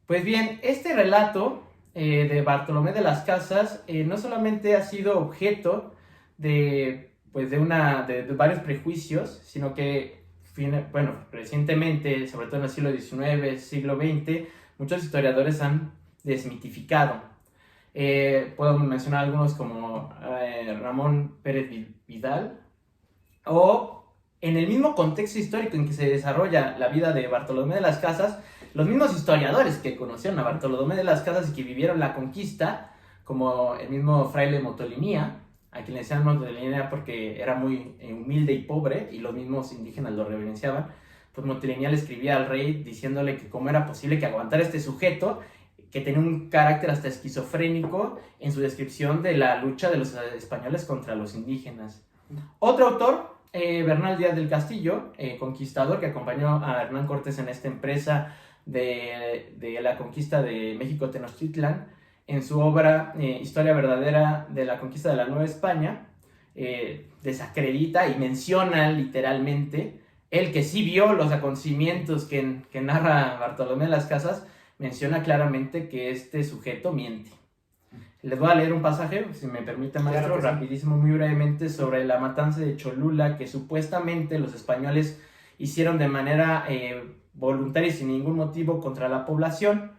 Pues bien, este relato de Bartolomé de las Casas no solamente ha sido objeto de varios prejuicios, sino que recientemente, sobre todo en el siglo XIX, siglo XX, muchos historiadores han desmitificado. Puedo mencionar algunos como Ramón Pérez Vidal, o en el mismo contexto histórico en que se desarrolla la vida de Bartolomé de las Casas, los mismos historiadores que conocieron a Bartolomé de las Casas y que vivieron la conquista, como el mismo fraile Motolinía, a quien le decían Motolinía porque era muy humilde y pobre, y los mismos indígenas lo reverenciaban, pues Motolinía le escribía al rey diciéndole que cómo era posible que aguantara este sujeto, que tenía un carácter hasta esquizofrénico en su descripción de la lucha de los españoles contra los indígenas. Otro autor, Bernal Díaz del Castillo, conquistador que acompañó a Hernán Cortés en esta empresa de la conquista de México Tenochtitlan, en su obra Historia verdadera de la conquista de la Nueva España, desacredita y menciona literalmente el que sí vio los acontecimientos que narra Bartolomé de las Casas, menciona claramente que este sujeto miente. Les voy a leer un pasaje, si me permite, maestro, Claro, rapidísimo, muy brevemente, sobre la matanza de Cholula, que supuestamente los españoles hicieron de manera voluntaria y sin ningún motivo contra la población,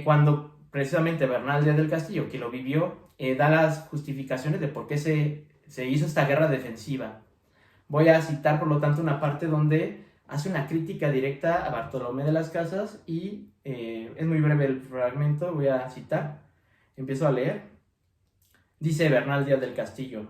cuando precisamente Bernal Díaz del Castillo, que lo vivió, da las justificaciones de por qué se hizo esta guerra defensiva. Voy a citar, por lo tanto, una parte donde hace una crítica directa a Bartolomé de las Casas y es muy breve el fragmento, voy a citar. Empiezo a leer. Dice Bernal Díaz del Castillo: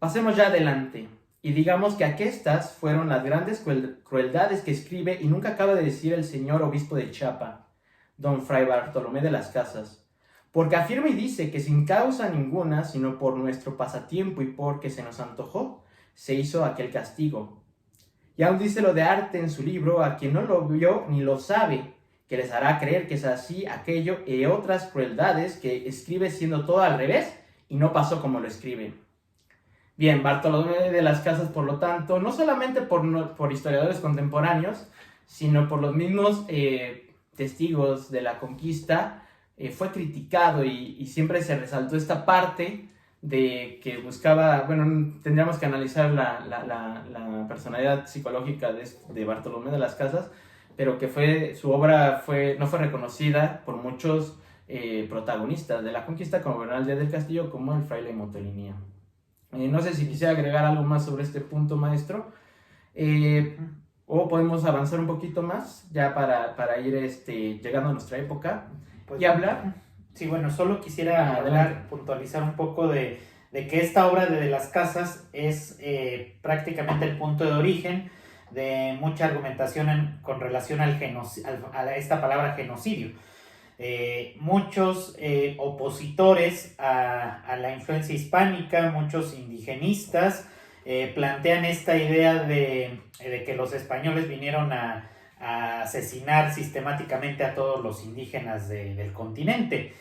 pasemos ya adelante y digamos que aquestas fueron las grandes crueldades que escribe y nunca acaba de decir el señor obispo de Chiapa, don Fray Bartolomé de las Casas, porque afirma y dice que sin causa ninguna, sino por nuestro pasatiempo y porque se nos antojó, se hizo aquel castigo. Y aún dice lo de arte en su libro, a quien no lo vio ni lo sabe, que les hará creer que es así, aquello y otras crueldades que escribe siendo todo al revés y no pasó como lo escribe. Bien, Bartolomé de las Casas, por lo tanto, no solamente por historiadores contemporáneos, sino por los mismos testigos de la conquista, fue criticado y siempre se resaltó esta parte de que buscaba, bueno, tendríamos que analizar la personalidad psicológica de Bartolomé de las Casas, pero que su obra no fue reconocida por muchos protagonistas de la conquista, como Bernal Díaz del Castillo, como el fraile Motolinía. No sé si quisiera agregar algo más sobre este punto, maestro, o podemos avanzar un poquito más ya para ir llegando a nuestra época Pues, y hablar. Sí, bueno, solo quisiera puntualizar un poco de que esta obra de las Casas es prácticamente el punto de origen de mucha argumentación con relación a esta palabra genocidio. Muchos opositores a la influencia hispánica, muchos indigenistas, plantean esta idea de que los españoles vinieron a asesinar sistemáticamente a todos los indígenas del continente.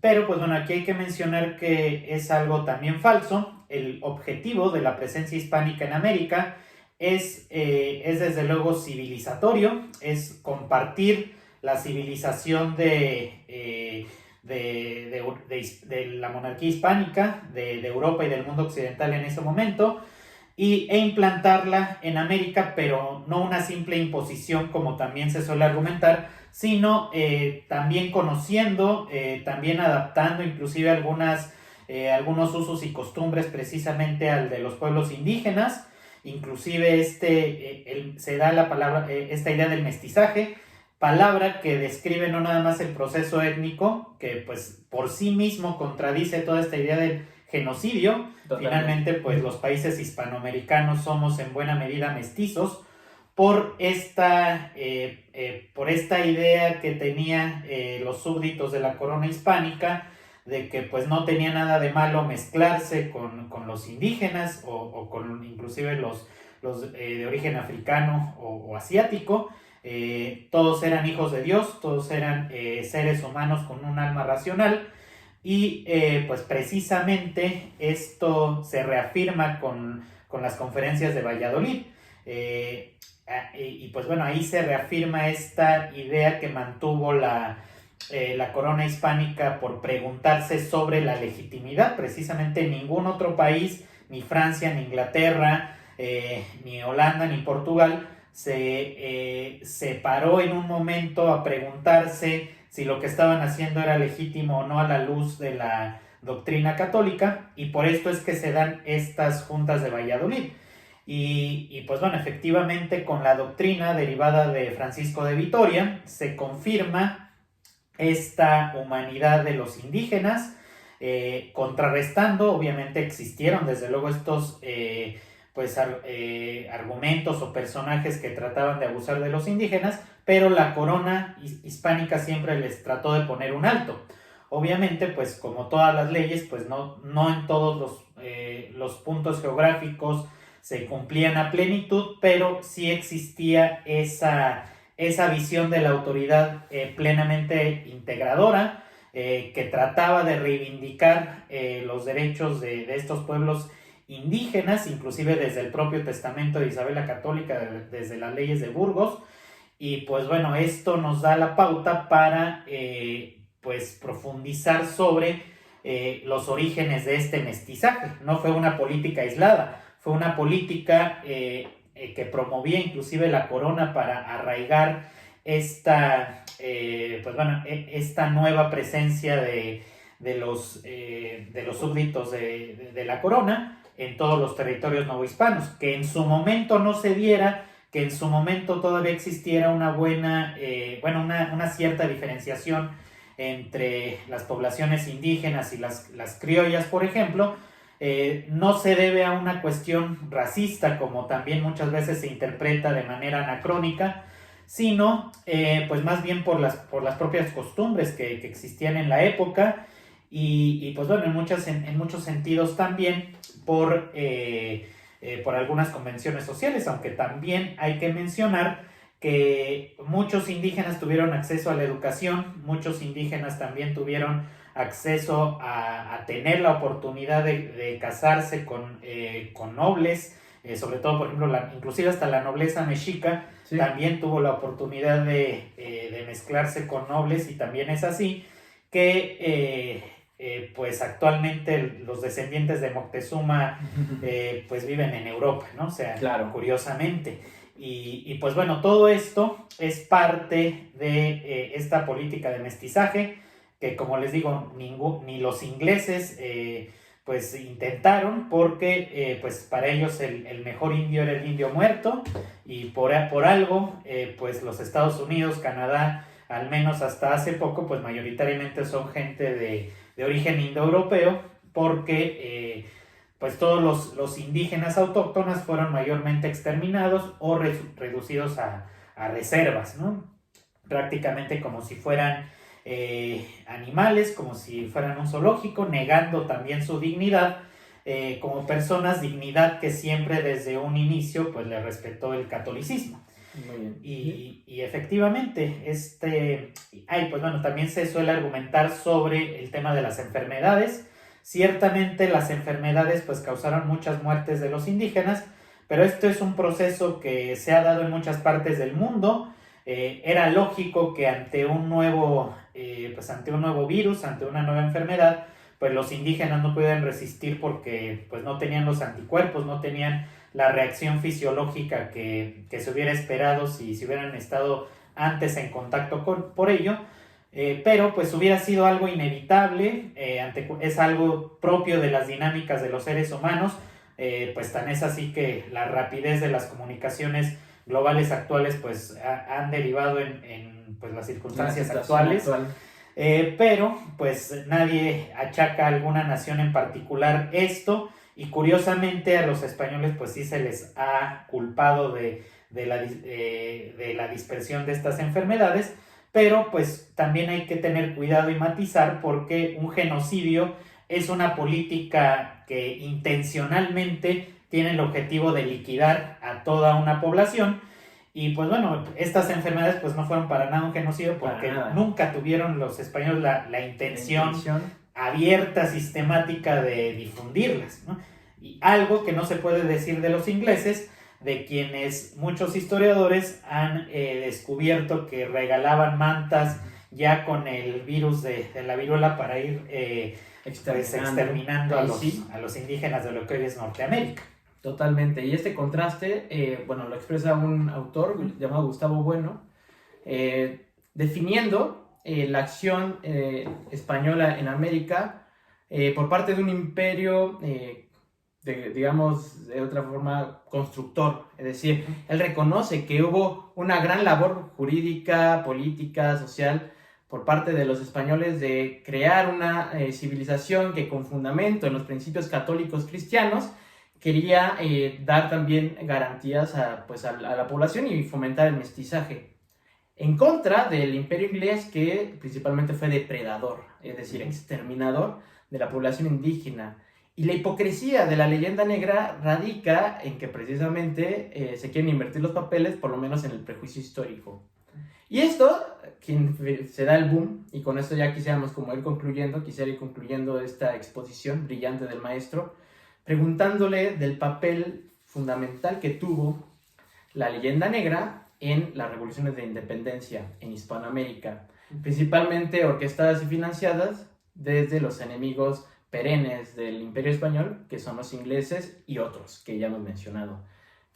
Pero pues bueno, aquí hay que mencionar que es algo también falso. El objetivo de la presencia hispánica en América es desde luego civilizatorio, es compartir la civilización de la monarquía hispánica, de Europa y del mundo occidental en ese momento, e implantarla en América, pero no una simple imposición como también se suele argumentar, sino también conociendo, también adaptando inclusive algunos usos y costumbres precisamente al de los pueblos indígenas. Inclusive se da la palabra, esta idea del mestizaje, palabra que describe no nada más el proceso étnico, que pues por sí mismo contradice toda esta idea del genocidio. Totalmente. Finalmente, pues los países hispanoamericanos somos en buena medida mestizos por esta idea que tenían los súbditos de la corona hispánica, de que pues no tenía nada de malo mezclarse con los indígenas o con inclusive los de origen africano o asiático. Todos eran hijos de Dios, todos eran seres humanos con un alma racional, y pues precisamente esto se reafirma con las conferencias de Valladolid. Y pues bueno, ahí se reafirma esta idea que mantuvo la corona hispánica por preguntarse sobre la legitimidad. Precisamente ningún otro país, ni Francia, ni Inglaterra, ni Holanda, ni Portugal, se paró en un momento a preguntarse si lo que estaban haciendo era legítimo o no a la luz de la doctrina católica, y por esto es que se dan estas juntas de Valladolid. Y pues bueno, efectivamente con la doctrina derivada de Francisco de Vitoria se confirma esta humanidad de los indígenas, contrarrestando. Obviamente existieron desde luego estos argumentos o personajes que trataban de abusar de los indígenas, pero la corona hispánica siempre les trató de poner un alto. Obviamente, pues como todas las leyes, pues no en todos los puntos geográficos se cumplían a plenitud, pero sí existía esa visión de la autoridad plenamente integradora, que trataba de reivindicar los derechos de estos pueblos indígenas, inclusive desde el propio testamento de Isabel la Católica, desde las leyes de Burgos. Y pues bueno, esto nos da la pauta para pues profundizar sobre los orígenes de este mestizaje. No fue una política aislada, fue una política que promovía inclusive la corona para arraigar esta nueva presencia de los súbditos de la corona en todos los territorios novohispanos. Que en su momento no se diera, que en su momento todavía existiera una cierta diferenciación entre las poblaciones indígenas y las criollas, por ejemplo, no se debe a una cuestión racista, como también muchas veces se interpreta de manera anacrónica, sino pues más bien por las propias costumbres que existían en la época, y pues bueno, en muchos sentidos también por algunas convenciones sociales, aunque también hay que mencionar que muchos indígenas tuvieron acceso a la educación, muchos indígenas también tuvieron acceso a tener la oportunidad de casarse con nobles, sobre todo, por ejemplo, inclusive hasta la nobleza mexica, sí, también tuvo la oportunidad de mezclarse con nobles, y también es así que pues actualmente los descendientes de Moctezuma pues viven en Europa, ¿no? O sea, claro, curiosamente. Y pues bueno, todo esto es parte de esta política de mestizaje que, como les digo, ni los ingleses pues intentaron, porque pues para ellos el mejor indio era el indio muerto, y por algo pues los Estados Unidos, Canadá, al menos hasta hace poco, pues mayoritariamente son gente de origen indoeuropeo, porque pues todos los indígenas autóctonas fueron mayormente exterminados o reducidos a reservas, ¿no? Prácticamente como si fueran animales, como si fueran un zoológico, negando también su dignidad como personas, dignidad que siempre desde un inicio pues le respetó el catolicismo. Muy bien. Y efectivamente, pues bueno, también se suele argumentar sobre el tema de las enfermedades. Ciertamente las enfermedades pues causaron muchas muertes de los indígenas, pero esto es un proceso que se ha dado en muchas partes del mundo. Era lógico que ante un nuevo virus, ante una nueva enfermedad, pues los indígenas no pudieran resistir, porque pues no tenían los anticuerpos, no tenían la reacción fisiológica que se hubiera esperado si hubieran estado antes en contacto por ello, pero pues hubiera sido algo inevitable, es algo propio de las dinámicas de los seres humanos, pues tan es así que la rapidez de las comunicaciones globales actuales pues han derivado en pues, las circunstancias actuales. Pero pues nadie achaca a alguna nación en particular esto, y curiosamente a los españoles pues sí se les ha culpado de la dispersión de estas enfermedades, pero pues también hay que tener cuidado y matizar, porque un genocidio es una política que intencionalmente tiene el objetivo de liquidar a toda una población. Y pues bueno, estas enfermedades pues no fueron para nada un genocidio, porque nunca tuvieron los españoles la intención abierta, sistemática de difundirlas, ¿no? Y algo que no se puede decir de los ingleses, de quienes muchos historiadores han descubierto que regalaban mantas ya con el virus de la viruela para ir exterminando a los indígenas de lo que hoy es Norteamérica. Totalmente, y este contraste, lo expresa un autor llamado Gustavo Bueno, definiendo la acción española en América por parte de un imperio, digamos, de otra forma, constructor. Es decir, él reconoce que hubo una gran labor jurídica, política, social, por parte de los españoles de crear una civilización que, con fundamento en los principios católicos cristianos, quería dar también garantías a la población y fomentar el mestizaje. En contra del imperio inglés, que principalmente fue depredador, es decir, exterminador de la población indígena. Y la hipocresía de la leyenda negra radica en que precisamente se quieren invertir los papeles, por lo menos en el prejuicio histórico. Y esto, quien se da el boom, y con esto ya quisiera ir concluyendo esta exposición brillante del maestro, preguntándole del papel fundamental que tuvo la leyenda negra en las revoluciones de independencia en Hispanoamérica, principalmente orquestadas y financiadas desde los enemigos perennes del Imperio Español, que son los ingleses y otros que ya hemos mencionado.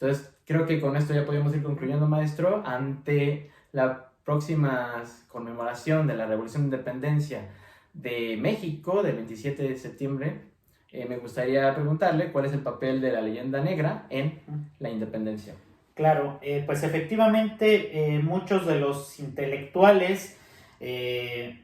Entonces, creo que con esto ya podemos ir concluyendo, maestro. Ante la próxima conmemoración de la Revolución de Independencia de México, del 27 de septiembre, me gustaría preguntarle cuál es el papel de la leyenda negra en la independencia. Claro, pues efectivamente muchos de los intelectuales que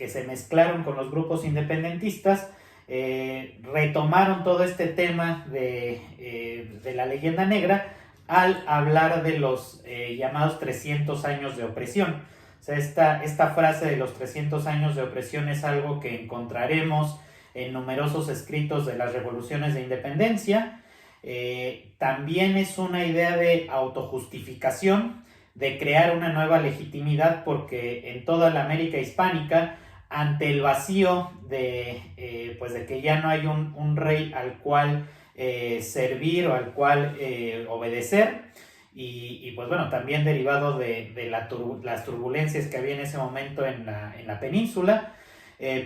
se mezclaron con los grupos independentistas retomaron todo este tema de la leyenda negra al hablar de los llamados 300 años de opresión. O sea, esta frase de los 300 años de opresión es algo que encontraremos en numerosos escritos de las revoluciones de independencia. También es una idea de autojustificación, de crear una nueva legitimidad, porque en toda la América hispánica, ante el vacío de que ya no hay un rey al cual servir o al cual obedecer, y pues bueno, también derivado de las turbulencias que había en ese momento en la península,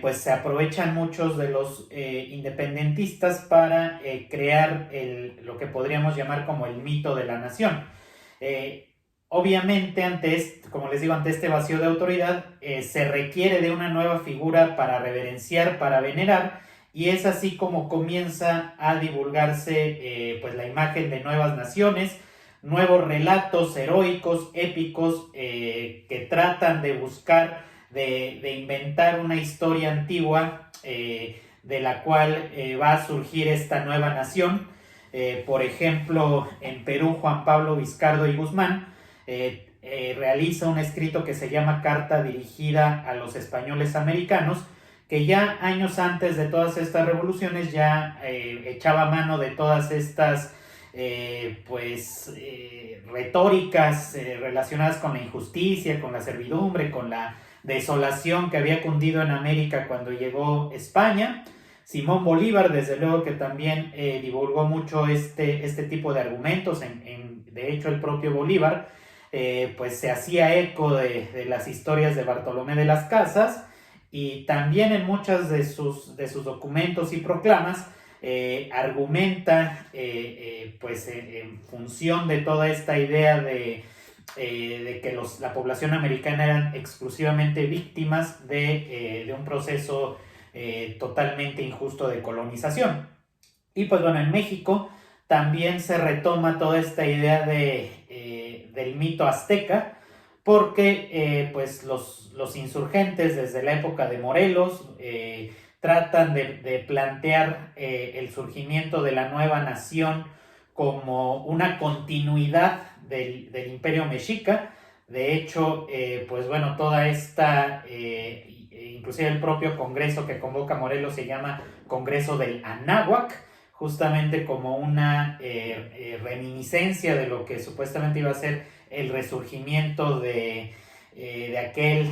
pues se aprovechan muchos de los independentistas para crear lo que podríamos llamar como el mito de la nación. Obviamente, ante este vacío de autoridad, se requiere de una nueva figura para reverenciar, para venerar, y es así como comienza a divulgarse la imagen de nuevas naciones, nuevos relatos heroicos, épicos, que tratan de buscar de inventar una historia antigua de la cual va a surgir esta nueva nación. Por ejemplo, en Perú, Juan Pablo Vizcardo y Guzmán realiza un escrito que se llama Carta dirigida a los españoles americanos, que ya años antes de todas estas revoluciones ya echaba mano de todas estas retóricas relacionadas con la injusticia, con la servidumbre, con la desolación que había cundido en América cuando llegó España. Simón Bolívar, desde luego, que también divulgó mucho este tipo de argumentos. De hecho, el propio Bolívar se hacía eco de las historias de Bartolomé de las Casas, y también en muchos de sus documentos y proclamas argumenta pues en función de toda esta idea de que la población americana eran exclusivamente víctimas de un proceso totalmente injusto de colonización. Y pues bueno, en México también se retoma toda esta idea del mito azteca, porque pues los insurgentes desde la época de Morelos tratan de plantear el surgimiento de la nueva nación como una continuidad del Imperio Mexica. De hecho, pues bueno, toda esta, inclusive el propio congreso que convoca Morelos se llama Congreso del Anáhuac, justamente como una reminiscencia de lo que supuestamente iba a ser el resurgimiento de aquel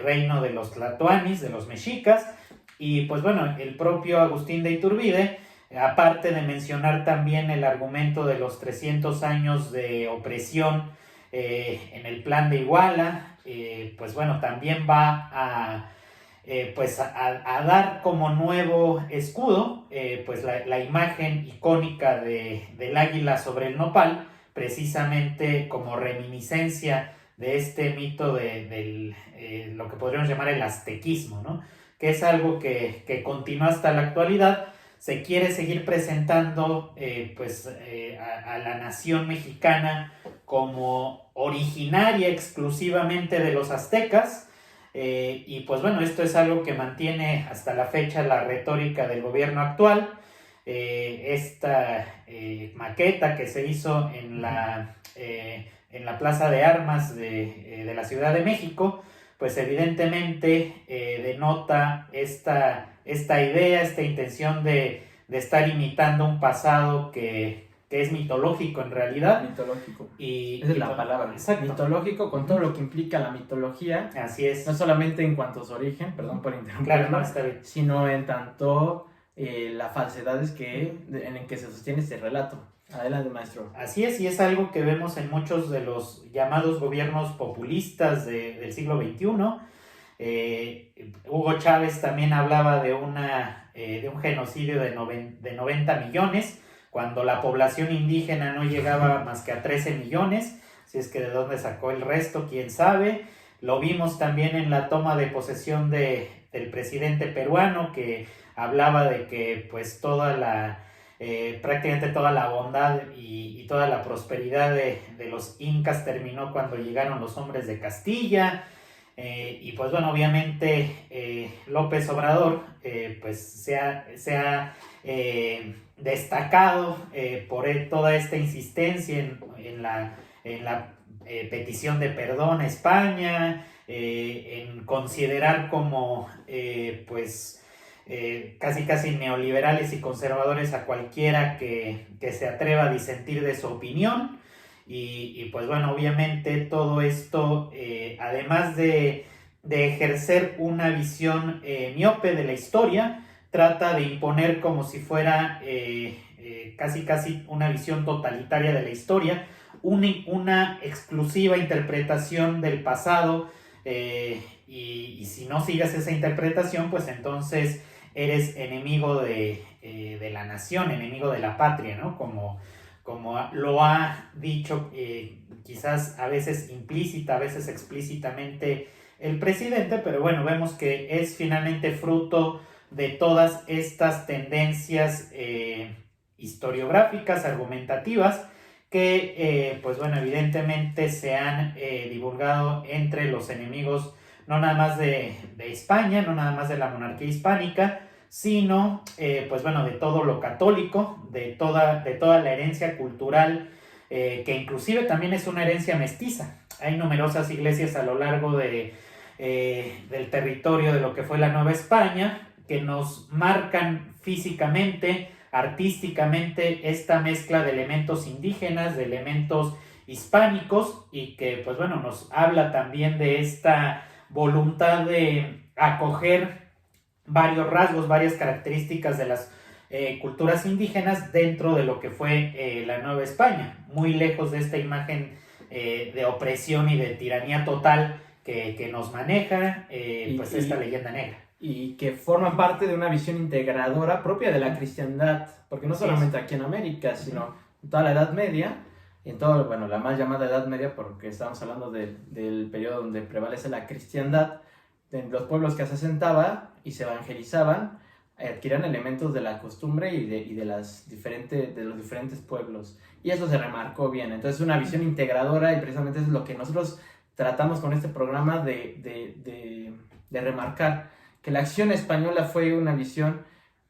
reino de los tlatoanis, de los mexicas. Y pues bueno, el propio Agustín de Iturbide, aparte de mencionar también el argumento de los 300 años de opresión en el Plan de Iguala, pues bueno, también va a dar como nuevo escudo pues la imagen icónica del águila sobre el nopal, precisamente como reminiscencia de este mito de lo que podríamos llamar el aztequismo, ¿no? Que es algo que continúa hasta la actualidad. Se quiere seguir presentando a la nación mexicana como originaria exclusivamente de los aztecas, y pues bueno, esto es algo que mantiene hasta la fecha la retórica del gobierno actual. Esta maqueta que se hizo en la Plaza de Armas de la Ciudad de México, pues evidentemente denota esta idea, esta intención de estar imitando un pasado que es mitológico en realidad. Mitológico. Esa es la palabra. Exacto. Mitológico, con todo lo que implica la mitología. Así es. No solamente en cuanto a su origen, perdón por interrumpir, Claro, no, está bien. sino en tanto las falsedades en el que se sostiene este relato. Adelante, maestro. Así es, y es algo que vemos en muchos de los llamados gobiernos populistas del siglo XXI. Hugo Chávez también hablaba de un genocidio de 90 millones, cuando la población indígena no llegaba más que a 13 millones, si es que de dónde sacó el resto, quién sabe. Lo vimos también en la toma de posesión del presidente peruano, que hablaba de que pues prácticamente toda la bondad y toda la prosperidad de los incas terminó cuando llegaron los hombres de Castilla. Y pues bueno, obviamente López Obrador pues se ha destacado por toda esta insistencia en la petición de perdón a España, en considerar como casi neoliberales y conservadores a cualquiera que se atreva a disentir de su opinión. Y pues bueno, obviamente todo esto, además de ejercer una visión miope de la historia, trata de imponer como si fuera casi una visión totalitaria de la historia, una exclusiva interpretación del pasado, y si no sigues esa interpretación, pues entonces eres enemigo de la nación, enemigo de la patria, ¿no? Como lo ha dicho quizás a veces implícita, a veces explícitamente el presidente, pero bueno, vemos que es finalmente fruto de todas estas tendencias historiográficas, argumentativas, que pues bueno, evidentemente se han divulgado entre los enemigos no nada más de España, no nada más de la monarquía hispánica, sino pues bueno, de todo lo católico, de toda la herencia cultural, que inclusive también es una herencia mestiza. Hay numerosas iglesias a lo largo del territorio de lo que fue la Nueva España, que nos marcan físicamente, artísticamente, esta mezcla de elementos indígenas, de elementos hispánicos, y que pues bueno, nos habla también de esta voluntad de acoger varios rasgos, varias características de las culturas indígenas dentro de lo que fue la Nueva España, muy lejos de esta imagen de opresión y de tiranía total que nos maneja esta leyenda negra. y que forman parte de una visión integradora propia de la cristiandad, porque no solamente aquí en América, sino en toda la Edad Media, en todo, bueno, la mal llamada Edad Media, porque estamos hablando del periodo donde prevalece la cristiandad, en los pueblos que se asentaban y se evangelizaban, adquirían elementos de la costumbre y de los diferentes pueblos, y eso se remarcó bien. Entonces una visión integradora, y precisamente eso es lo que nosotros tratamos con este programa de remarcar, que la acción española fue una visión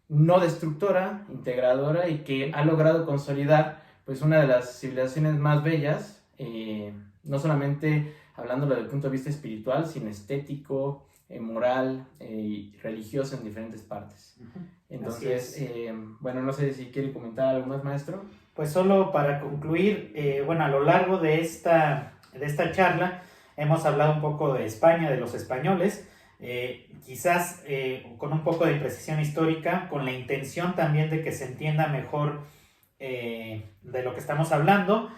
no destructora, integradora, y que ha logrado consolidar pues una de las civilizaciones más bellas, no solamente hablándolo desde el punto de vista espiritual, sino estético, moral y religioso en diferentes partes. Entonces, bueno, no sé si quiere comentar algo más, maestro. Pues solo para concluir, bueno, a lo largo de esta charla hemos hablado un poco de España, de los españoles, quizás con un poco de precisión histórica, con la intención también de que se entienda mejor de lo que estamos hablando,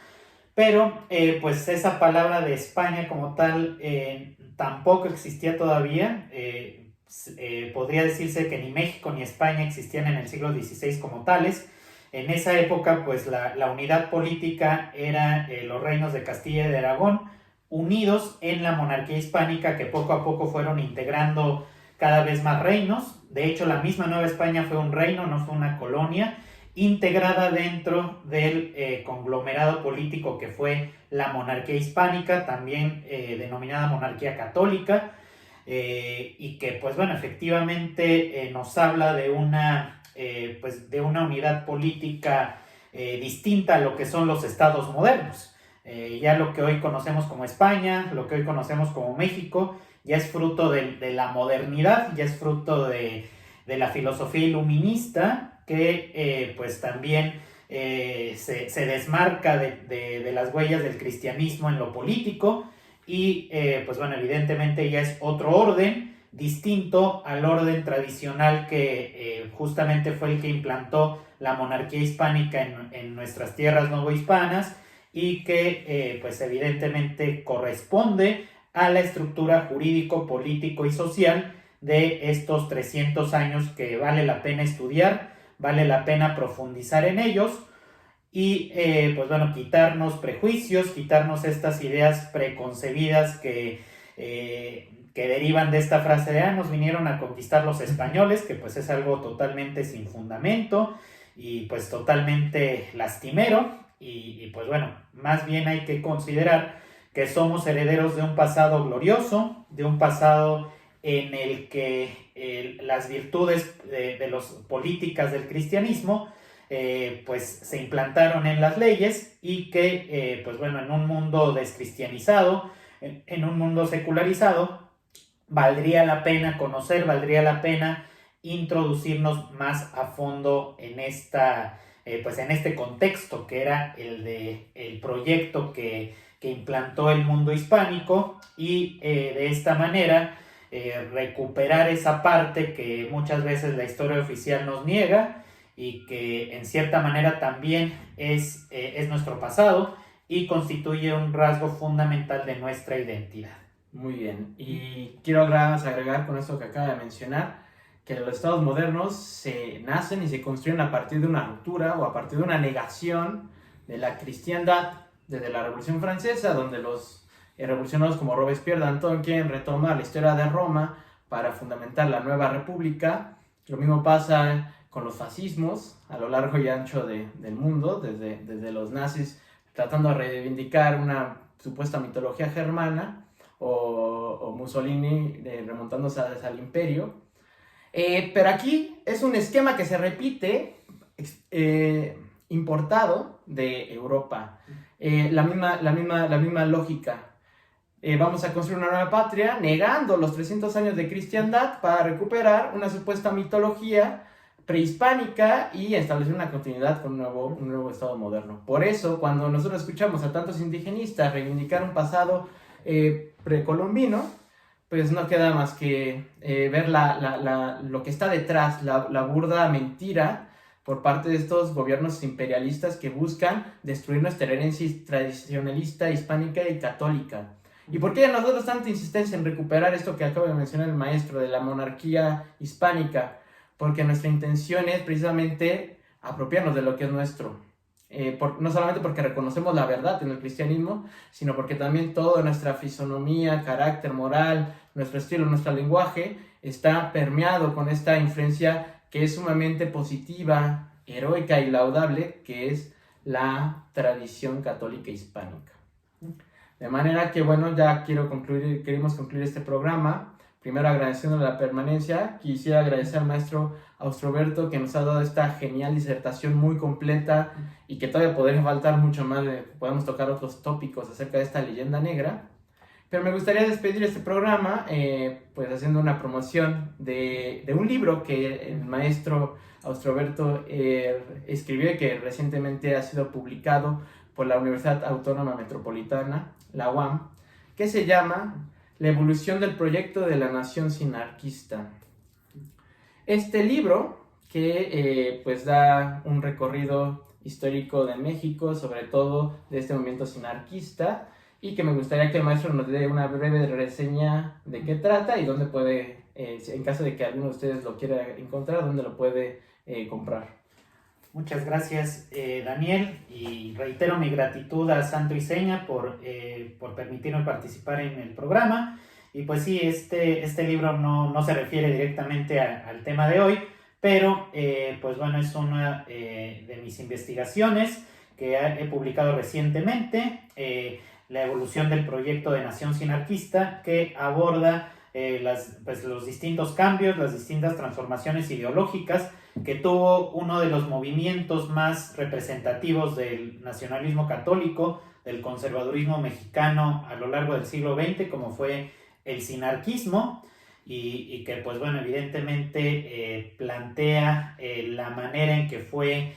pero pues esa palabra de España como tal tampoco existía todavía. Podría decirse que ni México ni España existían en el siglo XVI como tales. En esa época pues la unidad política era los reinos de Castilla y de Aragón, unidos en la monarquía hispánica, que poco a poco fueron integrando cada vez más reinos. De hecho, la misma Nueva España fue un reino, no fue una colonia, integrada dentro del conglomerado político que fue la monarquía hispánica, también denominada monarquía católica, y que pues bueno, efectivamente nos habla de una unidad política distinta a lo que son los estados modernos. Ya lo que hoy conocemos como España, lo que hoy conocemos como México, ya es fruto de la modernidad, ya es fruto de la filosofía iluminista, que pues también se desmarca de las huellas del cristianismo en lo político, y pues bueno, evidentemente ya es otro orden distinto al orden tradicional que justamente fue el que implantó la monarquía hispánica en nuestras tierras novohispanas, y que pues evidentemente corresponde a la estructura jurídico, político y social de estos 300 años que vale la pena estudiar, vale la pena profundizar en ellos, y pues bueno, quitarnos prejuicios, quitarnos estas ideas preconcebidas que derivan de esta frase de nos vinieron a conquistar los españoles, que pues es algo totalmente sin fundamento y pues totalmente lastimero. Y pues bueno, más bien hay que considerar que somos herederos de un pasado glorioso, de un pasado en el que las virtudes de las políticas del cristianismo pues se implantaron en las leyes, y que pues bueno, en un mundo descristianizado, en un mundo secularizado, valdría la pena conocer, valdría la pena introducirnos más a fondo en pues en este contexto que era el proyecto que implantó el mundo hispánico, y de esta manera recuperar esa parte que muchas veces la historia oficial nos niega, y que en cierta manera también es nuestro pasado y constituye un rasgo fundamental de nuestra identidad. Muy bien, y quiero agregar con esto que acaba de mencionar, que los estados modernos se nacen y se construyen a partir de una ruptura o a partir de una negación de la cristiandad desde la Revolución Francesa, donde los revolucionarios como Robespierre, Danton quieren retomar la historia de Roma para fundamentar la nueva república. Lo mismo pasa con los fascismos a lo largo y ancho del mundo, desde los nazis tratando de reivindicar una supuesta mitología germana, o Mussolini remontándose al imperio. Pero aquí es un esquema que se repite, importado de Europa. La misma lógica. Vamos a construir una nueva patria negando los 300 años de cristiandad para recuperar una supuesta mitología prehispánica y establecer una continuidad con un nuevo estado moderno. Por eso, cuando nosotros escuchamos a tantos indigenistas reivindicar un pasado precolombino, pues no queda más que ver lo que está detrás, la burda mentira por parte de estos gobiernos imperialistas que buscan destruir nuestra herencia tradicionalista, hispánica y católica. ¿Y por qué nosotros tanta insistencia en recuperar esto que acaba de mencionar el maestro de la monarquía hispánica? Porque nuestra intención es precisamente apropiarnos de lo que es nuestro. No solamente porque reconocemos la verdad en el cristianismo, sino porque también toda nuestra fisonomía, carácter, moral, nuestro estilo, nuestro lenguaje está permeado con esta influencia que es sumamente positiva, heroica y laudable, que es la tradición católica hispánica. De manera que, bueno, ya queremos concluir este programa. Primero agradeciendo la permanencia, quisiera agradecer al maestro Austroberto que nos ha dado esta genial disertación muy completa y que todavía podría faltar mucho más, podemos tocar otros tópicos acerca de esta leyenda negra. Pero me gustaría despedir este programa pues haciendo una promoción de un libro que el maestro Austroberto escribió y que recientemente ha sido publicado por la Universidad Autónoma Metropolitana, la UAM, que se llama La evolución del proyecto de la nación sinarquista. Este libro, que pues da un recorrido histórico de México, sobre todo de este movimiento sinarquista, y que me gustaría que el maestro nos dé una breve reseña de qué trata y dónde puede, en caso de que alguno de ustedes lo quiera encontrar, dónde lo puede comprar. Muchas gracias, Daniel, y reitero mi gratitud a Santo y Seña por permitirme participar en el programa. Y pues sí, este libro no se refiere directamente al tema de hoy, pero pues bueno, es una de mis investigaciones que he publicado recientemente, la evolución del proyecto de nación sinarquista, que aborda los distintos cambios, las distintas transformaciones ideológicas que tuvo uno de los movimientos más representativos del nacionalismo católico, del conservadurismo mexicano a lo largo del siglo XX, como fue el sinarquismo, y que pues bueno, evidentemente plantea la manera en que fue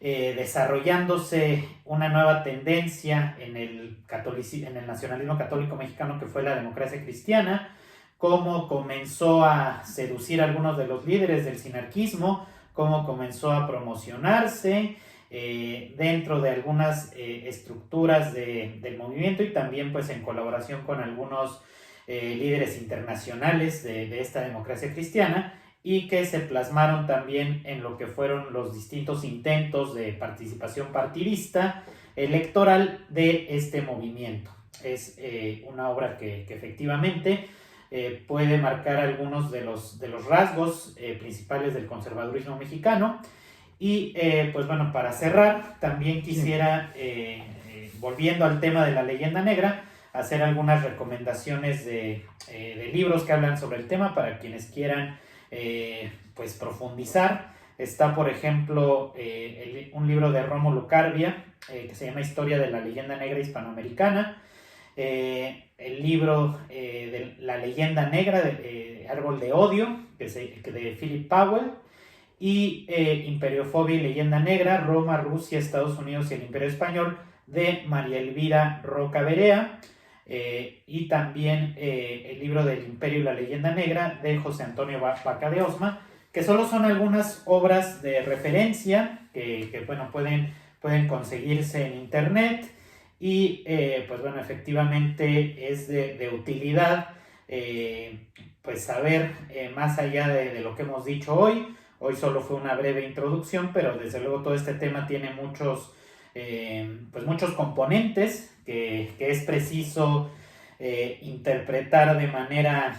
desarrollándose una nueva tendencia en el nacionalismo católico mexicano, que fue la democracia cristiana, cómo comenzó a seducir a algunos de los líderes del sinarquismo, cómo comenzó a promocionarse dentro de algunas estructuras del movimiento, y también pues en colaboración con algunos líderes internacionales de esta democracia cristiana, y que se plasmaron también en lo que fueron los distintos intentos de participación partidista electoral de este movimiento. Es una obra que efectivamente puede marcar algunos de los rasgos principales del conservadurismo mexicano. Y pues bueno, para cerrar, también quisiera, volviendo al tema de la leyenda negra, hacer algunas recomendaciones de libros que hablan sobre el tema para quienes quieran pues profundizar. Está, por ejemplo, un libro de Rómulo Carbia que se llama Historia de la leyenda negra hispanoamericana, el libro de La leyenda negra, Árbol de odio, de Philip Powell, y Imperiofobia y leyenda negra, Roma, Rusia, Estados Unidos y el Imperio Español, de María Elvira Roca Berea, y también el libro del Imperio y la leyenda negra, de José Antonio Vaca de Osma, que solo son algunas obras de referencia que bueno, pueden conseguirse en internet. Y pues bueno, efectivamente es de utilidad pues saber más allá de lo que hemos dicho hoy. Hoy solo fue una breve introducción, pero desde luego todo este tema tiene muchos componentes que es preciso interpretar de manera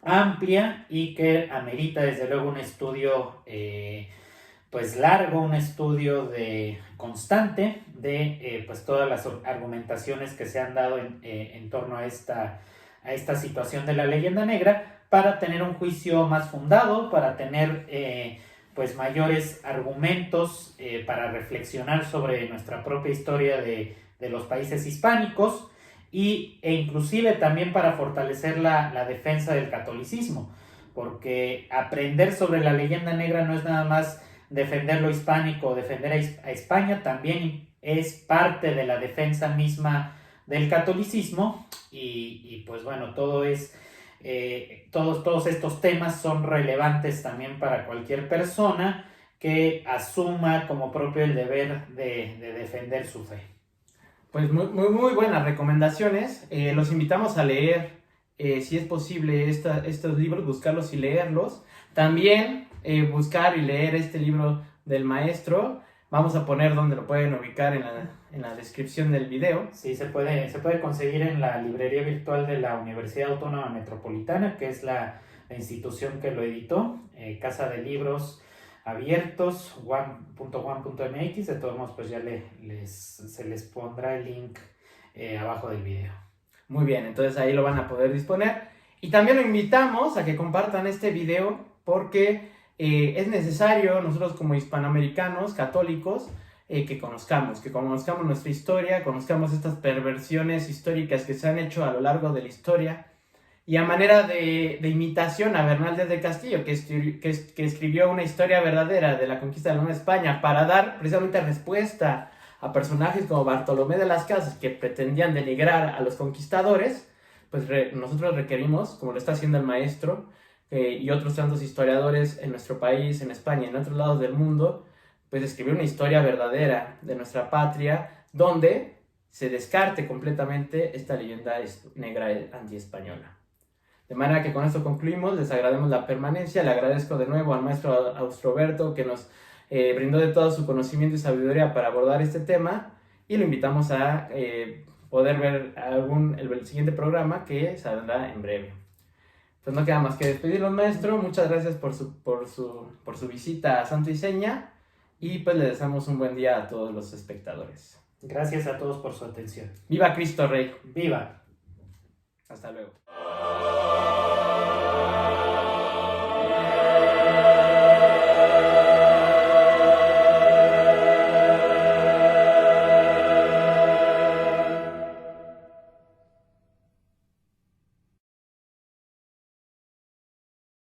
amplia, y que amerita desde luego un estudio pues largo, un estudio constante de pues todas las argumentaciones que se han dado en torno a esta situación de la leyenda negra, para tener un juicio más fundado, para tener pues mayores argumentos para reflexionar sobre nuestra propia historia de los países hispánicos, e inclusive también para fortalecer la defensa del catolicismo, porque aprender sobre la leyenda negra no es nada más defender lo hispánico, defender a España, también es parte de la defensa misma del catolicismo. Y pues bueno, todos estos temas son relevantes también para cualquier persona que asuma como propio el deber de defender su fe. Pues muy buenas recomendaciones. Los invitamos a leer, si es posible, estos libros, buscarlos y leerlos. También buscar y leer este libro del maestro. Vamos a poner donde lo pueden ubicar en la descripción del video. Sí, se puede conseguir en la librería virtual de la Universidad Autónoma Metropolitana, que es la institución que lo editó, Casa de Libros Abiertos, one.one.mx. De todos modos, pues ya se les pondrá el link abajo del video. Muy bien, entonces ahí lo van a poder disponer. Y también lo invitamos a que compartan este video porque es necesario, nosotros como hispanoamericanos, católicos, que conozcamos nuestra historia, conozcamos estas perversiones históricas que se han hecho a lo largo de la historia. Y a manera de imitación a Bernaldez del Castillo, que escribió una historia verdadera de la conquista de la Nueva España para dar precisamente respuesta a personajes como Bartolomé de las Casas que pretendían denigrar a los conquistadores, pues nosotros requerimos, como lo está haciendo el maestro y otros tantos historiadores en nuestro país, en España y en otros lados del mundo, pues escribir una historia verdadera de nuestra patria donde se descarte completamente esta leyenda negra antiespañola. De manera que con esto concluimos, les agradecemos la permanencia, le agradezco de nuevo al maestro Austroberto que nos brindó de todo su conocimiento y sabiduría para abordar este tema y lo invitamos a poder ver el siguiente programa que saldrá en breve. Pues no queda más que despedirnos, maestro, muchas gracias por su visita a Santo y Seña y pues le deseamos un buen día a todos los espectadores. Gracias a todos por su atención. ¡Viva Cristo Rey! ¡Viva! Hasta luego.